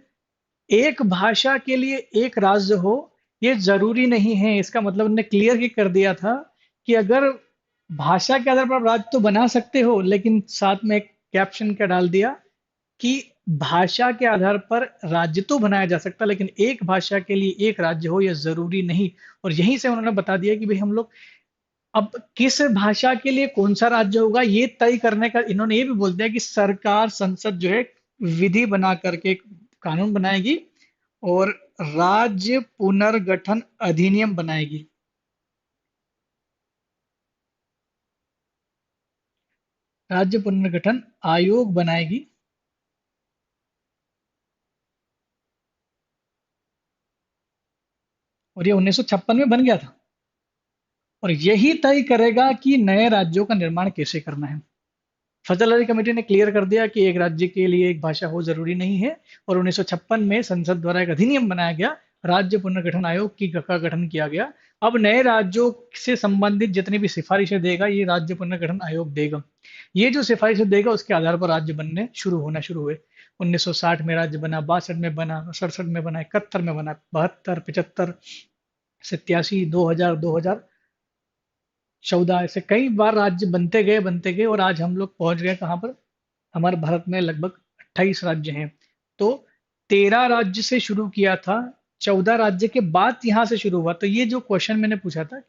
S1: एक भाषा के लिए एक राज्य हो, ये जरूरी नहीं है। इसका मतलब उन्होंने क्लियर ही कर दिया था कि अगर भाषा के आधार पर आप राज्य तो बना सकते हो, लेकिन साथ में एक कैप्शन क्या डाल दिया कि भाषा के आधार पर राज्य तो बनाया जा सकता है, लेकिन एक भाषा के लिए एक राज्य हो यह जरूरी नहीं। और यहीं से उन्होंने बता दिया कि भाई हम लोग अब किस भाषा के लिए कौन सा राज्य होगा ये तय करने का, इन्होंने ये भी बोल दिया कि सरकार, संसद जो है विधि बना करके एक कानून बनाएगी और राज्य पुनर्गठन अधिनियम बनाएगी। राज्य पुनर्गठन आयोग बनाएगी। और ये 1956 में बन गया था। और यही तय करेगा कि नए राज्यों का निर्माण कैसे करना है। फजल अली कमेटी ने क्लियर कर दिया कि एक राज्य के लिए एक भाषा हो जरूरी नहीं है। और 1956 में संसद द्वारा एक अधिनियम बनाया गया, राज्य पुनर्गठन आयोग का गठन किया गया। अब नए राज्यों से संबंधित जितनी भी सिफारिशें देगा ये राज्य पुनर्गठन आयोग देगा। ये जो सिफारिशें देगा उसके आधार पर राज्य बनने होना शुरू हुए। 1960 में राज्य बना, 62 में बना, 67 में बना, 71 में बना, 72, 75, 87, 2000, 2014, ऐसे कई बार राज्य बनते गए और आज हम लोग पहुंच गए कहाँ पर? हमारे भारत में लगभग 28 राज्य हैं। तो 13 राज्य से शुरू किया था, 14 राज्य के बाद यहाँ से शुरू हुआ। तो ये जो क्वेश्चन मैंने पूछा था,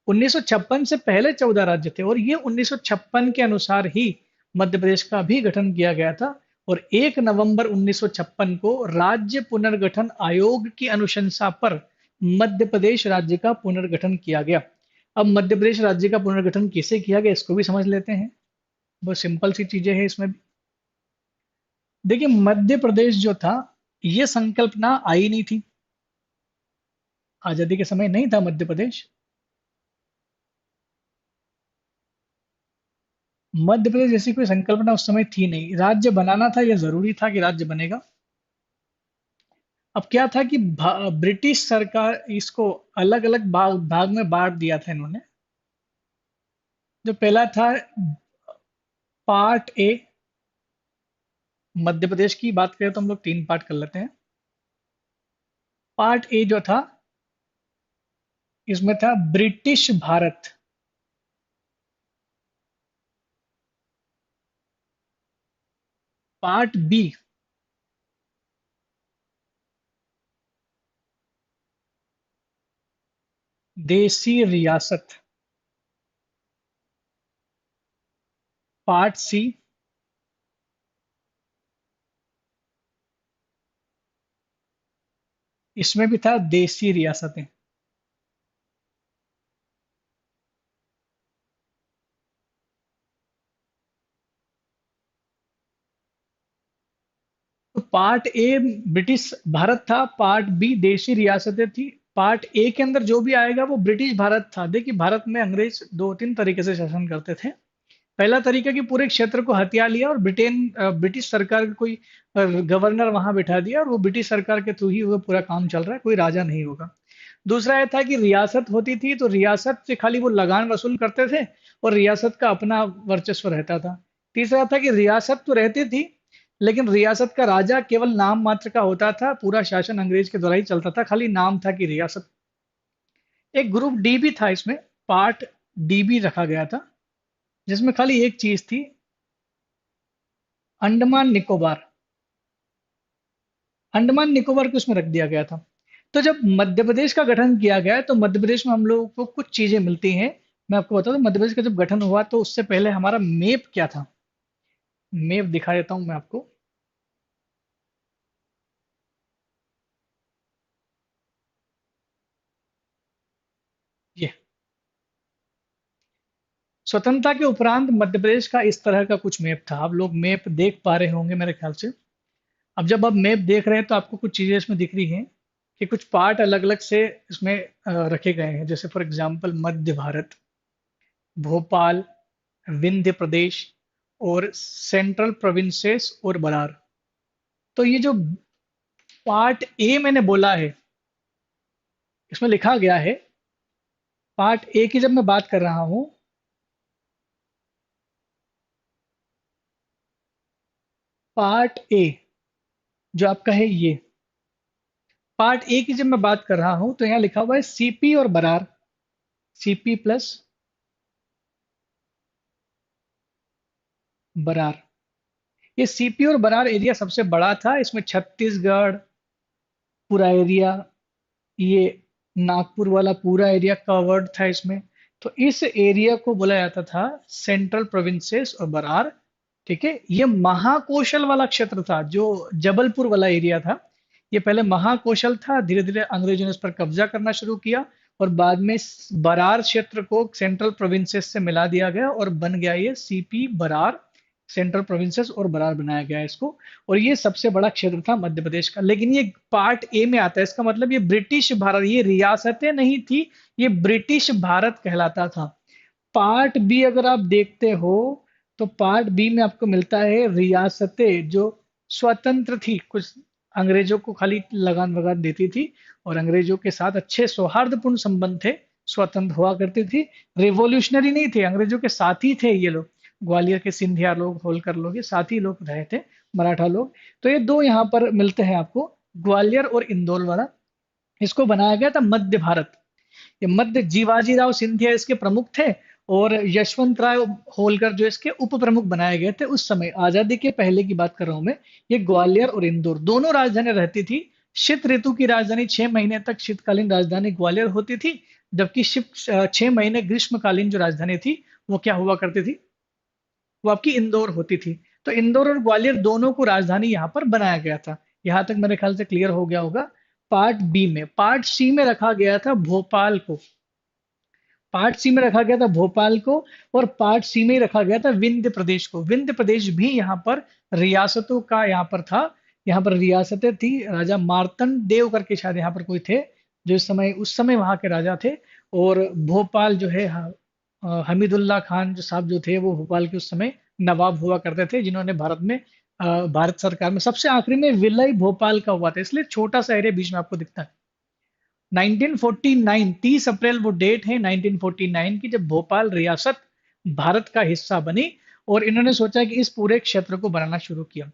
S1: 1956 से पहले 14 राज्य थे, और ये 1956 के अनुसार ही मध्य प्रदेश का भी गठन किया गया था। और 1 नवंबर 1956 को राज्य पुनर्गठन आयोग की अनुशंसा पर मध्य प्रदेश राज्य का पुनर्गठन किया गया। अब मध्य प्रदेश राज्य का पुनर्गठन कैसे किया गया, इसको भी समझ लेते हैं। बहुत सिंपल सी चीजें हैं इसमें भी। देखिए, मध्य प्रदेश जो था, ये संकल्पना आई नहीं थी, आजादी के समय नहीं था मध्य प्रदेश। मध्य प्रदेश जैसी कोई संकल्पना उस समय थी नहीं, राज्य बनाना था, यह जरूरी था कि राज्य बनेगा। अब क्या था कि ब्रिटिश सरकार इसको अलग अलग भाग भाग में बांट दिया था इन्होंने। जो पहला था पार्ट ए, मध्य प्रदेश की बात करें तो हम लोग 3 पार्ट कर लेते हैं। पार्ट ए जो था, इसमें था ब्रिटिश भारत। पार्ट बी, देसी रियासत। पार्ट सी, इसमें भी था देसी रियासतें। तो पार्ट ए ब्रिटिश भारत था, पार्ट बी देशी रियासतें थी। पार्ट ए के अंदर जो भी आएगा वो ब्रिटिश भारत था। देखिए, भारत में अंग्रेज 2-3 तरीके से शासन करते थे। पहला तरीका कि पूरे क्षेत्र को हथिया लिया और ब्रिटिश सरकार का कोई गवर्नर वहां बिठा दिया, और वो ब्रिटिश सरकार के थ्रू ही वो पूरा काम चल रहा है, कोई राजा नहीं होगा। दूसरा ये था कि रियासत होती थी, तो रियासत से खाली वो लगान वसूल करते थे और रियासत का अपना वर्चस्व रहता था। तीसरा था कि रियासत तो रहती थी, लेकिन रियासत का राजा केवल नाम मात्र का होता था, पूरा शासन अंग्रेज के द्वारा ही चलता था, खाली नाम था कि रियासत। एक ग्रुप डी भी था इसमें, पार्ट डी भी रखा गया था, जिसमें खाली एक चीज थी, अंडमान निकोबार। अंडमान निकोबार को इसमें रख दिया गया था। तो जब मध्य प्रदेश का गठन किया गया, तो मध्य प्रदेश में हम लोगों को कुछ चीजें मिलती हैं। मैं आपको बता दूं, मध्य प्रदेश का जब गठन हुआ तो उससे पहले हमारा मेप क्या था। मेप दिखा देता हूं मैं आपको। ये स्वतंत्रता के उपरांत मध्य प्रदेश का इस तरह का कुछ मैप था। आप लोग मैप देख पा रहे होंगे मेरे ख्याल से। अब जब आप मैप देख रहे हैं तो आपको कुछ चीजें इसमें दिख रही हैं कि कुछ पार्ट अलग अलग से इसमें रखे गए हैं। जैसे फॉर एग्जांपल मध्य भारत, भोपाल, विंध्य प्रदेश और सेंट्रल प्रोविंसेस और बरार। तो ये जो पार्ट ए मैंने बोला है, इसमें लिखा गया है, पार्ट ए की जब मैं बात कर रहा हूं, पार्ट ए जो आपका है ये, पार्ट ए की जब मैं बात कर रहा हूं तो यहां लिखा हुआ है सीपी और बरार, सीपी प्लस बरार। ये सीपी और बरार एरिया सबसे बड़ा था। इसमें छत्तीसगढ़ पूरा एरिया, ये नागपुर वाला पूरा एरिया कवर्ड था इसमें। तो इस एरिया को बोला जाता था सेंट्रल प्रोविंसेस और बरार। ठीक है, ये महाकौशल वाला क्षेत्र था, जो जबलपुर वाला एरिया था। ये पहले महाकौशल था, धीरे धीरे अंग्रेजों ने इस पर कब्जा करना शुरू किया, और बाद में बरार क्षेत्र को सेंट्रल प्रोविंसेस से मिला दिया गया और बन गया ये सीपी बरार। सेंट्रल प्रोविंसेस और बरार बनाया गया इसको। और ये सबसे बड़ा क्षेत्र था मध्य प्रदेश का। लेकिन ये पार्ट ए में आता है, इसका मतलब ये ब्रिटिश भारत, ये रियासतें नहीं थी, ये ब्रिटिश भारत कहलाता था। पार्ट बी अगर आप देखते हो, तो पार्ट बी में आपको मिलता है रियासतें जो स्वतंत्र थी, कुछ अंग्रेजों को खाली लगान वगान देती थी, और अंग्रेजों के साथ अच्छे सौहार्दपूर्ण संबंध थे, स्वतंत्र हुआ करती थी। रेवोल्यूशनरी नहीं थे, अंग्रेजों के साथी थे ये लोग। ग्वालियर के सिंधिया लोग, होलकर लोग, ये साथी लोग रहे थे, मराठा लोग। तो ये दो यहाँ पर मिलते हैं आपको, ग्वालियर और इंदौर वाला। इसको बनाया गया था मध्य भारत। ये मध्य, जीवाजी राव सिंधिया इसके प्रमुख थे, और यशवंत राय होलकर जो इसके उप प्रमुख बनाए गए थे उस समय, आजादी के पहले की बात कर रहा हूं मैं। ये ग्वालियर और इंदौर दोनों राजधानी रहती थी। शीत ऋतु की राजधानी 6 महीने तक शीतकालीन राजधानी ग्वालियर होती थी, जबकि 6 महीने ग्रीष्मकालीन जो राजधानी थी वो क्या हुआ करती थी, वो आपकी इंदौर होती थी। तो इंदौर और ग्वालियर दोनों को राजधानी यहाँ पर बनाया गया था। यहां तक मेरे ख्याल से क्लियर हो गया होगा। पार्ट बी में, पार्ट सी में रखा गया था भोपाल को। पार्ट सी में रखा गया था भोपाल को, और पार्ट सी में ही रखा गया था विंध्य प्रदेश को। विंध्य प्रदेश भी यहाँ पर रियासतों का यहाँ पर था। यहाँ पर रियासतें थी। राजा मार्तंड देव करके शायद यहाँ पर कोई थे, जो इस समय उस समय वहां के राजा थे। और भोपाल जो है, हमीदुल्ला खान जो साहब जो थे, वो भोपाल के उस समय नवाब हुआ करते थे, जिन्होंने भारत में भारत सरकार में सबसे आखिरी में विलय भोपाल का हुआ था, इसलिए छोटा सा एरिया बीच में आपको दिखता है। 1949, 30 अप्रैल वो डेट है 1949 की, जब भोपाल रियासत भारत का हिस्सा बनी। और इन्होंने सोचा कि इस पूरे क्षेत्र को बनाना शुरू किया।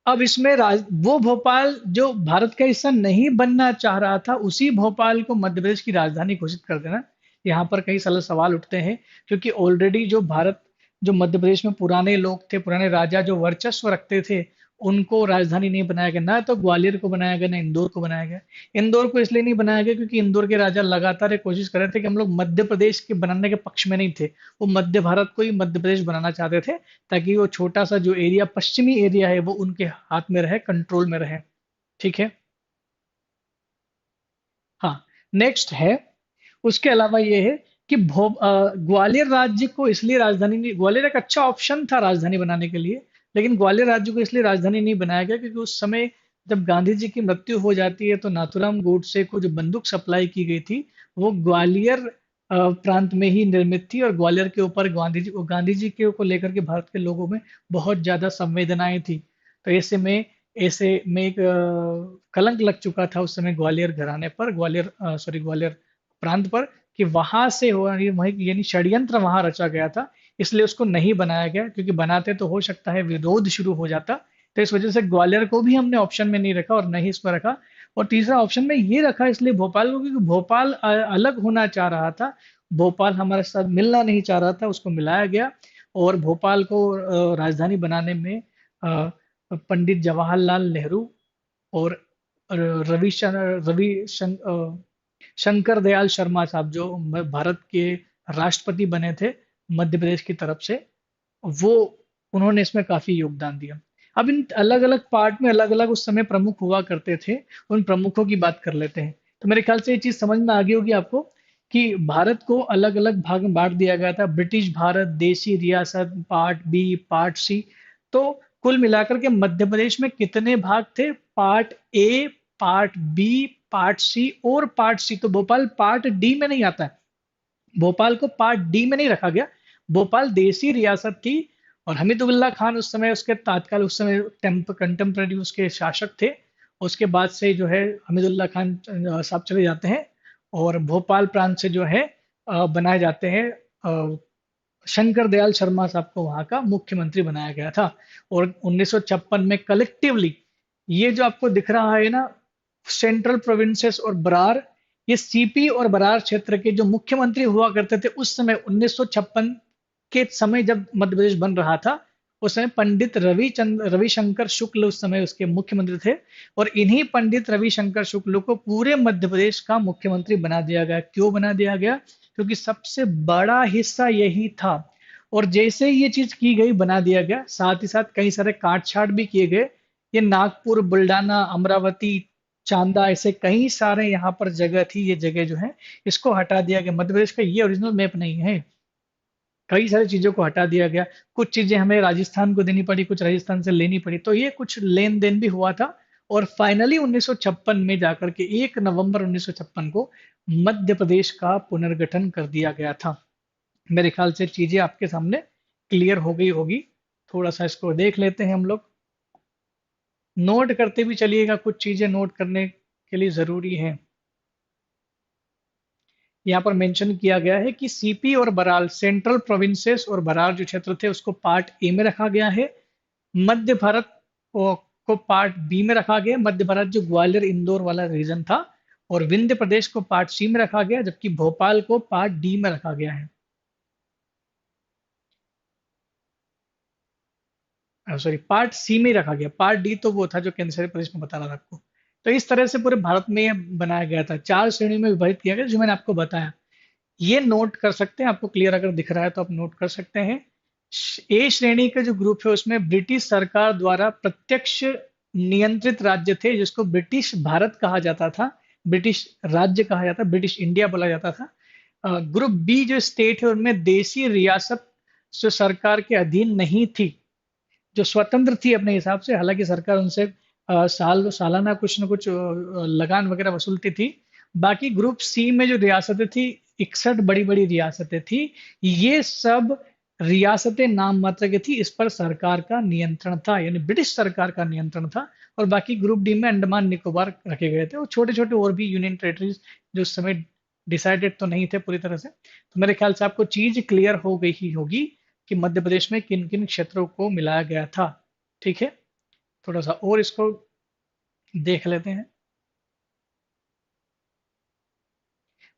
S1: अब इसमें वो भोपाल जो भारत का हिस्सा नहीं बनना चाह रहा था, उसी भोपाल को मध्य प्रदेश की राजधानी घोषित कर देना। यहाँ पर कई सारे सवाल उठते हैं, क्योंकि ऑलरेडी जो मध्य प्रदेश में पुराने लोग थे, पुराने राजा जो वर्चस्व रखते थे, उनको राजधानी नहीं बनाया गया। ना तो ग्वालियर को बनाया गया, ना इंदौर को बनाया गया। इंदौर को इसलिए नहीं बनाया गया क्योंकि इंदौर के राजा लगातार ये कोशिश कर रहे थे कि हम लोग मध्य प्रदेश के बनाने के पक्ष में नहीं थे। वो मध्य भारत को ही मध्य प्रदेश बनाना चाहते थे, ताकि वो छोटा सा जो एरिया, पश्चिमी एरिया है, वो उनके हाथ में रहे, कंट्रोल में रहे। ठीक है। हाँ। नेक्स्ट है, उसके अलावा ये है कि ग्वालियर राज्य को इसलिए राजधानी नहीं, ग्वालियर एक अच्छा ऑप्शन था राजधानी बनाने के लिए, लेकिन ग्वालियर राज्य को इसलिए राजधानी नहीं बनाया गया क्योंकि उस समय जब गांधी जी की मृत्यु हो जाती है, तो नाथूराम गोडसे को जो बंदूक सप्लाई की गई थी, वो ग्वालियर प्रांत में ही निर्मित थी। और ग्वालियर के ऊपर गांधी जी के को लेकर के भारत के लोगों में बहुत ज्यादा संवेदनाएं थी। तो ऐसे में एक कलंक लग चुका था उस समय ग्वालियर घराने पर, ग्वालियर प्रांत पर, कि वहां से हो वही यानी षड्यंत्र वहां रचा गया था। इसलिए उसको नहीं बनाया गया, क्योंकि बनाते तो हो सकता है विरोध शुरू हो जाता। तो इस वजह से ग्वालियर को भी हमने ऑप्शन में नहीं रखा और नहीं इसमें रखा। और तीसरा ऑप्शन में ये रखा इसलिए भोपाल को, क्योंकि भोपाल अलग होना चाह रहा था। भोपाल हमारे साथ मिलना नहीं चाह रहा था, उसको मिलाया गया। और भोपाल को राजधानी बनाने में पंडित जवाहरलाल नेहरू और शंकर दयाल शर्मा साहब, जो भारत के राष्ट्रपति बने थे मध्य प्रदेश की तरफ से, वो उन्होंने इसमें काफी योगदान दिया। अब इन अलग अलग पार्ट में अलग अलग उस समय प्रमुख हुआ करते थे, उन प्रमुखों की बात कर लेते हैं। तो मेरे ख्याल से ये चीज समझ में आ गई होगी आपको कि भारत को अलग अलग भाग में बांट दिया गया था। ब्रिटिश भारत, देशी रियासत, पार्ट बी, पार्ट सी। तो कुल मिलाकर के मध्य प्रदेश में कितने भाग थे? Part A, part B, part C और पार्ट सी। तो भोपाल पार्ट डी में नहीं आता है। भोपाल को पार्ट डी में नहीं रखा गया। भोपाल देसी रियासत थी। और हमीदुल्ला खान उस समय उसके तात्काल उस समय कंटेम्प्रेरी उसके शासक थे। उसके बाद से जो है हमीदुल्ला खान साहब चले जाते हैं, और भोपाल प्रांत से जो है बनाए जाते हैं शंकर दयाल शर्मा साहब को वहां का मुख्यमंत्री बनाया गया था। और 1956 में कलेक्टिवली, ये जो आपको दिख रहा है ना, सेंट्रल प्रोविंसेस और बरार, ये सीपी और बरार क्षेत्र के जो मुख्यमंत्री हुआ करते थे उस समय 1956 के समय जब मध्य प्रदेश बन रहा था, उस समय पंडित रविशंकर शुक्ल उस समय उसके मुख्यमंत्री थे। और इन्हीं पंडित रविशंकर शुक्ल को पूरे मध्य प्रदेश का मुख्यमंत्री बना दिया गया। क्यों बना दिया गया? क्योंकि सबसे बड़ा हिस्सा यही था। और जैसे ही ये चीज की गई, बना दिया गया, साथ ही साथ कई सारे काट छाट भी किए गए। ये नागपुर, बुल्डाना, अमरावती, चांदा, ऐसे कई सारे यहाँ पर जगह थी। ये जगह जो है, इसको हटा दिया गया। मध्य प्रदेश का ये ओरिजिनल मैप नहीं है। कई सारी चीजों को हटा दिया गया। कुछ चीजें हमें राजस्थान को देनी पड़ी, कुछ राजस्थान से लेनी पड़ी। तो ये कुछ लेन देन भी हुआ था। और फाइनली 1956 में जाकर के 1 नवंबर 1956 को मध्य प्रदेश का पुनर्गठन कर दिया गया था। मेरे ख्याल से चीजें आपके सामने क्लियर हो गई होगी। थोड़ा सा इसको देख लेते हैं हम लोग। नोट करते भी चलिएगा, कुछ चीजें नोट करने के लिए जरूरी है। यहाँ पर मेंशन किया गया है कि सीपी और बराल, सेंट्रल प्रोविंसेस और बरार जो क्षेत्र थे, उसको पार्ट ए में रखा गया है। मध्य भारत को पार्ट बी में रखा गया। मध्य भारत जो ग्वालियर इंदौर वाला रीजन था, और विंध्य प्रदेश को पार्ट सी में रखा गया, जबकि भोपाल को पार्ट डी में रखा गया है। सॉरी, पार्ट सी में ही रखा गया, पार्ट डी तो वो था जो केंद्र शासित प्रदेश में बता रहा था आपको। तो इस तरह से पूरे भारत में ये बनाया गया था, 4 श्रेणी में विभाजित किया गया, जो मैंने आपको बताया। ये नोट कर सकते हैं, आपको क्लियर अगर दिख रहा है तो आप नोट कर सकते हैं। ए श्रेणी का जो ग्रुप है उसमें ब्रिटिश सरकार द्वारा प्रत्यक्ष नियंत्रित राज्य थे, जिसको ब्रिटिश भारत कहा जाता था, ब्रिटिश राज्य कहा जाता, ब्रिटिश इंडिया बोला जाता था। ग्रुप बी जो स्टेट है उनमें देशी रियासत जो सरकार के अधीन नहीं थी, जो स्वतंत्र थी अपने हिसाब से, हालांकि सरकार उनसे सालाना कुछ न कुछ लगान वगैरह वसूलती थी। बाकी ग्रुप सी में जो रियासतें थी, 61 बड़ी बड़ी रियासतें थी, ये सब रियासतें नाम मात्र की थी, इस पर सरकार का नियंत्रण था, यानी ब्रिटिश सरकार का नियंत्रण था। और बाकी ग्रुप डी में अंडमान निकोबार रखे गए थे, और छोटे छोटे और भी यूनियन टेरिटरीज जो उस समय डिसाइडेड तो नहीं थे पूरी तरह से। तो मेरे ख्याल से आपको चीज क्लियर हो गई ही होगी कि मध्य प्रदेश में किन किन क्षेत्रों को मिलाया गया था। ठीक है, थोड़ा सा और इसको देख लेते हैं।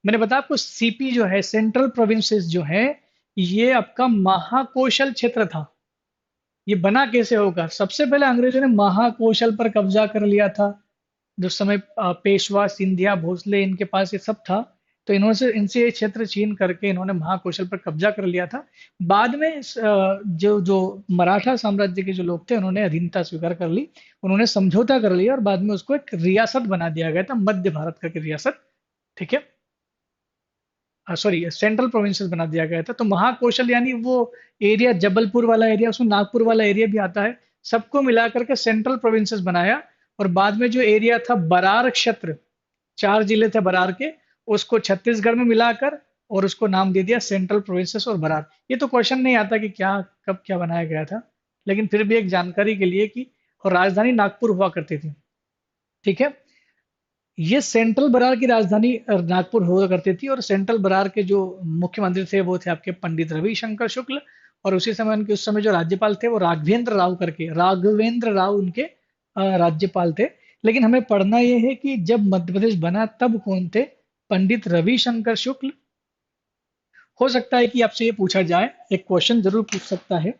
S1: मैंने बताया आपको सीपी जो है, सेंट्रल प्रोविंसेस जो है, ये आपका महाकोशल क्षेत्र था। ये बना कैसे होगा? सबसे पहले अंग्रेजों ने महाकोशल पर कब्जा कर लिया था, जो समय पेशवा, सिंधिया, भोसले, इनके पास ये सब था। तो इनसे ये क्षेत्र छीन करके इन्होंने महाकौशल पर कब्जा कर लिया था। बाद में जो जो मराठा साम्राज्य के जो लोग थे उन्होंने अधीनता स्वीकार कर ली, उन्होंने समझौता कर लिया और बाद में उसको एक रियासत बना दिया गया था, मध्य भारत का की रियासत। ठीक है, सॉरी, सेंट्रल प्रोविंसेस बना दिया गया था। तो महाकौशल यानी वो एरिया, जबलपुर वाला एरिया, उसमें नागपुर वाला एरिया भी आता है, सबको मिला करके सेंट्रल प्रोविंसेस बनाया। और बाद में जो एरिया था बरार क्षेत्र, 4 जिले थे बरार के, उसको छत्तीसगढ़ में मिलाकर और उसको नाम दे दिया सेंट्रल प्रोविंसेस और बरार। ये तो क्वेश्चन नहीं आता कि क्या कब क्या बनाया गया था, लेकिन फिर भी एक जानकारी के लिए कि, और राजधानी नागपुर हुआ करती थी। ठीक है, ये सेंट्रल बरार की राजधानी नागपुर हुआ करती थी, और सेंट्रल बरार के जो मुख्यमंत्री थे वो थे आपके पंडित रविशंकर शुक्ल। और उसी समय उनके, उस समय जो राज्यपाल थे वो राघवेंद्र राव करके, राघवेंद्र राव उनके राज्यपाल थे। लेकिन हमें पढ़ना ये है कि जब मध्य प्रदेश बना तब कौन थे? पंडित रविशंकर शुक्ल। हो सकता है कि आपसे ये पूछा जाए, एक क्वेश्चन जरूर पूछ सकता है।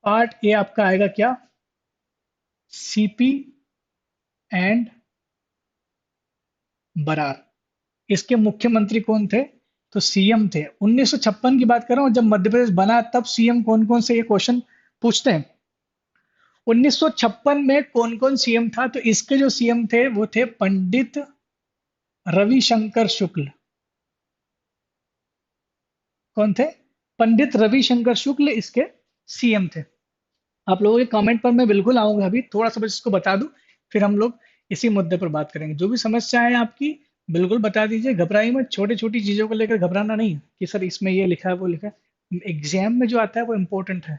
S1: पार्ट ए आपका आएगा क्या? CP and Berar. इसके मुख्यमंत्री कौन थे? तो सीएम थे। 1956 की बात कर रहा हूं, जब मध्य प्रदेश बना तब सीएम कौन कौन से, ये क्वेश्चन पूछते हैं। 1956 में कौन कौन सीएम था? तो इसके जो सीएम थे वो थे पंडित रविशंकर शुक्ल। कौन थे? पंडित रविशंकर शुक्ल इसके सीएम थे। आप लोगों के कमेंट पर मैं बिल्कुल आऊंगा, अभी थोड़ा सा बस इसको बता दूं, फिर हम लोग इसी मुद्दे पर बात करेंगे। जो भी समस्या है आपकी बिल्कुल बता दीजिए, घबराइए मत, छोटी छोटी चीजों को लेकर घबराना नहीं कि सर इसमें ये लिखा है वो लिखा है। एग्जाम में जो आता है वो इम्पोर्टेंट है।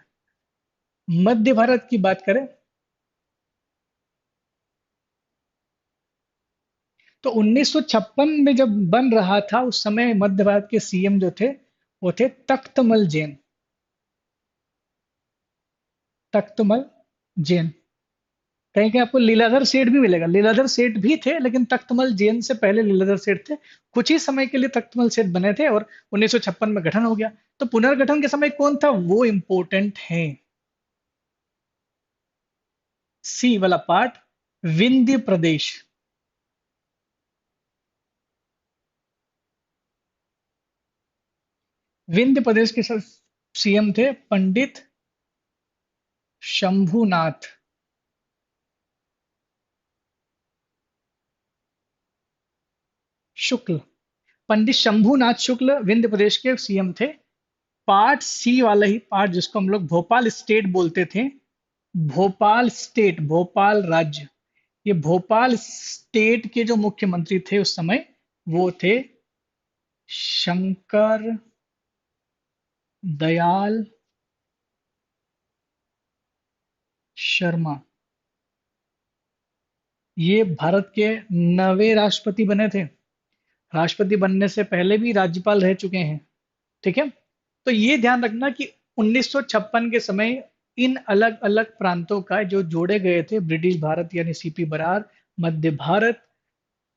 S1: मध्य भारत की बात करें तो 1956 में जब बन रहा था उस समय मध्य भारत के सीएम जो थे वो थे तख्तमल जैन। तख्तमल जैन। कहीं कहीं आपको लीलाधर सेठ भी मिलेगा, लीलाधर सेठ भी थे, लेकिन तख्तमल जैन से पहले लीलाधर सेठ थे। कुछ ही समय के लिए तख्तमल सेठ बने थे और 1956 में गठन हो गया। तो पुनर्गठन के समय कौन था वो इंपॉर्टेंट है। सी वाला पार्ट, विंध्य प्रदेश। विंध्य प्रदेश के सीएम थे पंडित शंभुनाथ शुक्ल। पंडित शंभुनाथ शुक्ल विंध्य प्रदेश के सीएम थे। पार्ट सी वाला ही पार्ट, जिसको हम लोग भोपाल स्टेट बोलते थे, भोपाल स्टेट, भोपाल राज्य, ये भोपाल स्टेट के जो मुख्यमंत्री थे उस समय वो थे शंकर दयाल शर्मा। ये भारत के 9वें राष्ट्रपति बने थे। राष्ट्रपति बनने से पहले भी राज्यपाल रह चुके हैं। ठीक है, तो ये ध्यान रखना कि 1956 के समय इन अलग अलग प्रांतों का जो जोड़े गए थे, ब्रिटिश भारत यानी सीपी बरार, मध्य भारत,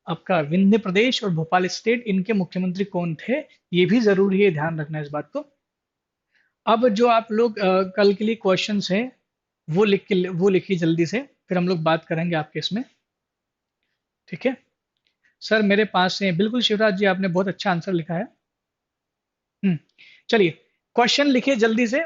S1: आपका विंध्य प्रदेश और भोपाल स्टेट, इनके मुख्यमंत्री कौन थे, ये भी जरूरी है, ध्यान रखना इस बात को। अब जो आप लोग कल के लिए क्वेश्चंस हैं वो लिखिए जल्दी से, फिर हम लोग बात करेंगे आपके इसमें। ठीक है सर, मेरे पास है बिल्कुल, शिवराज जी आपने बहुत अच्छा आंसर लिखा है। हम्म चलिए, क्वेश्चन लिखिए जल्दी से।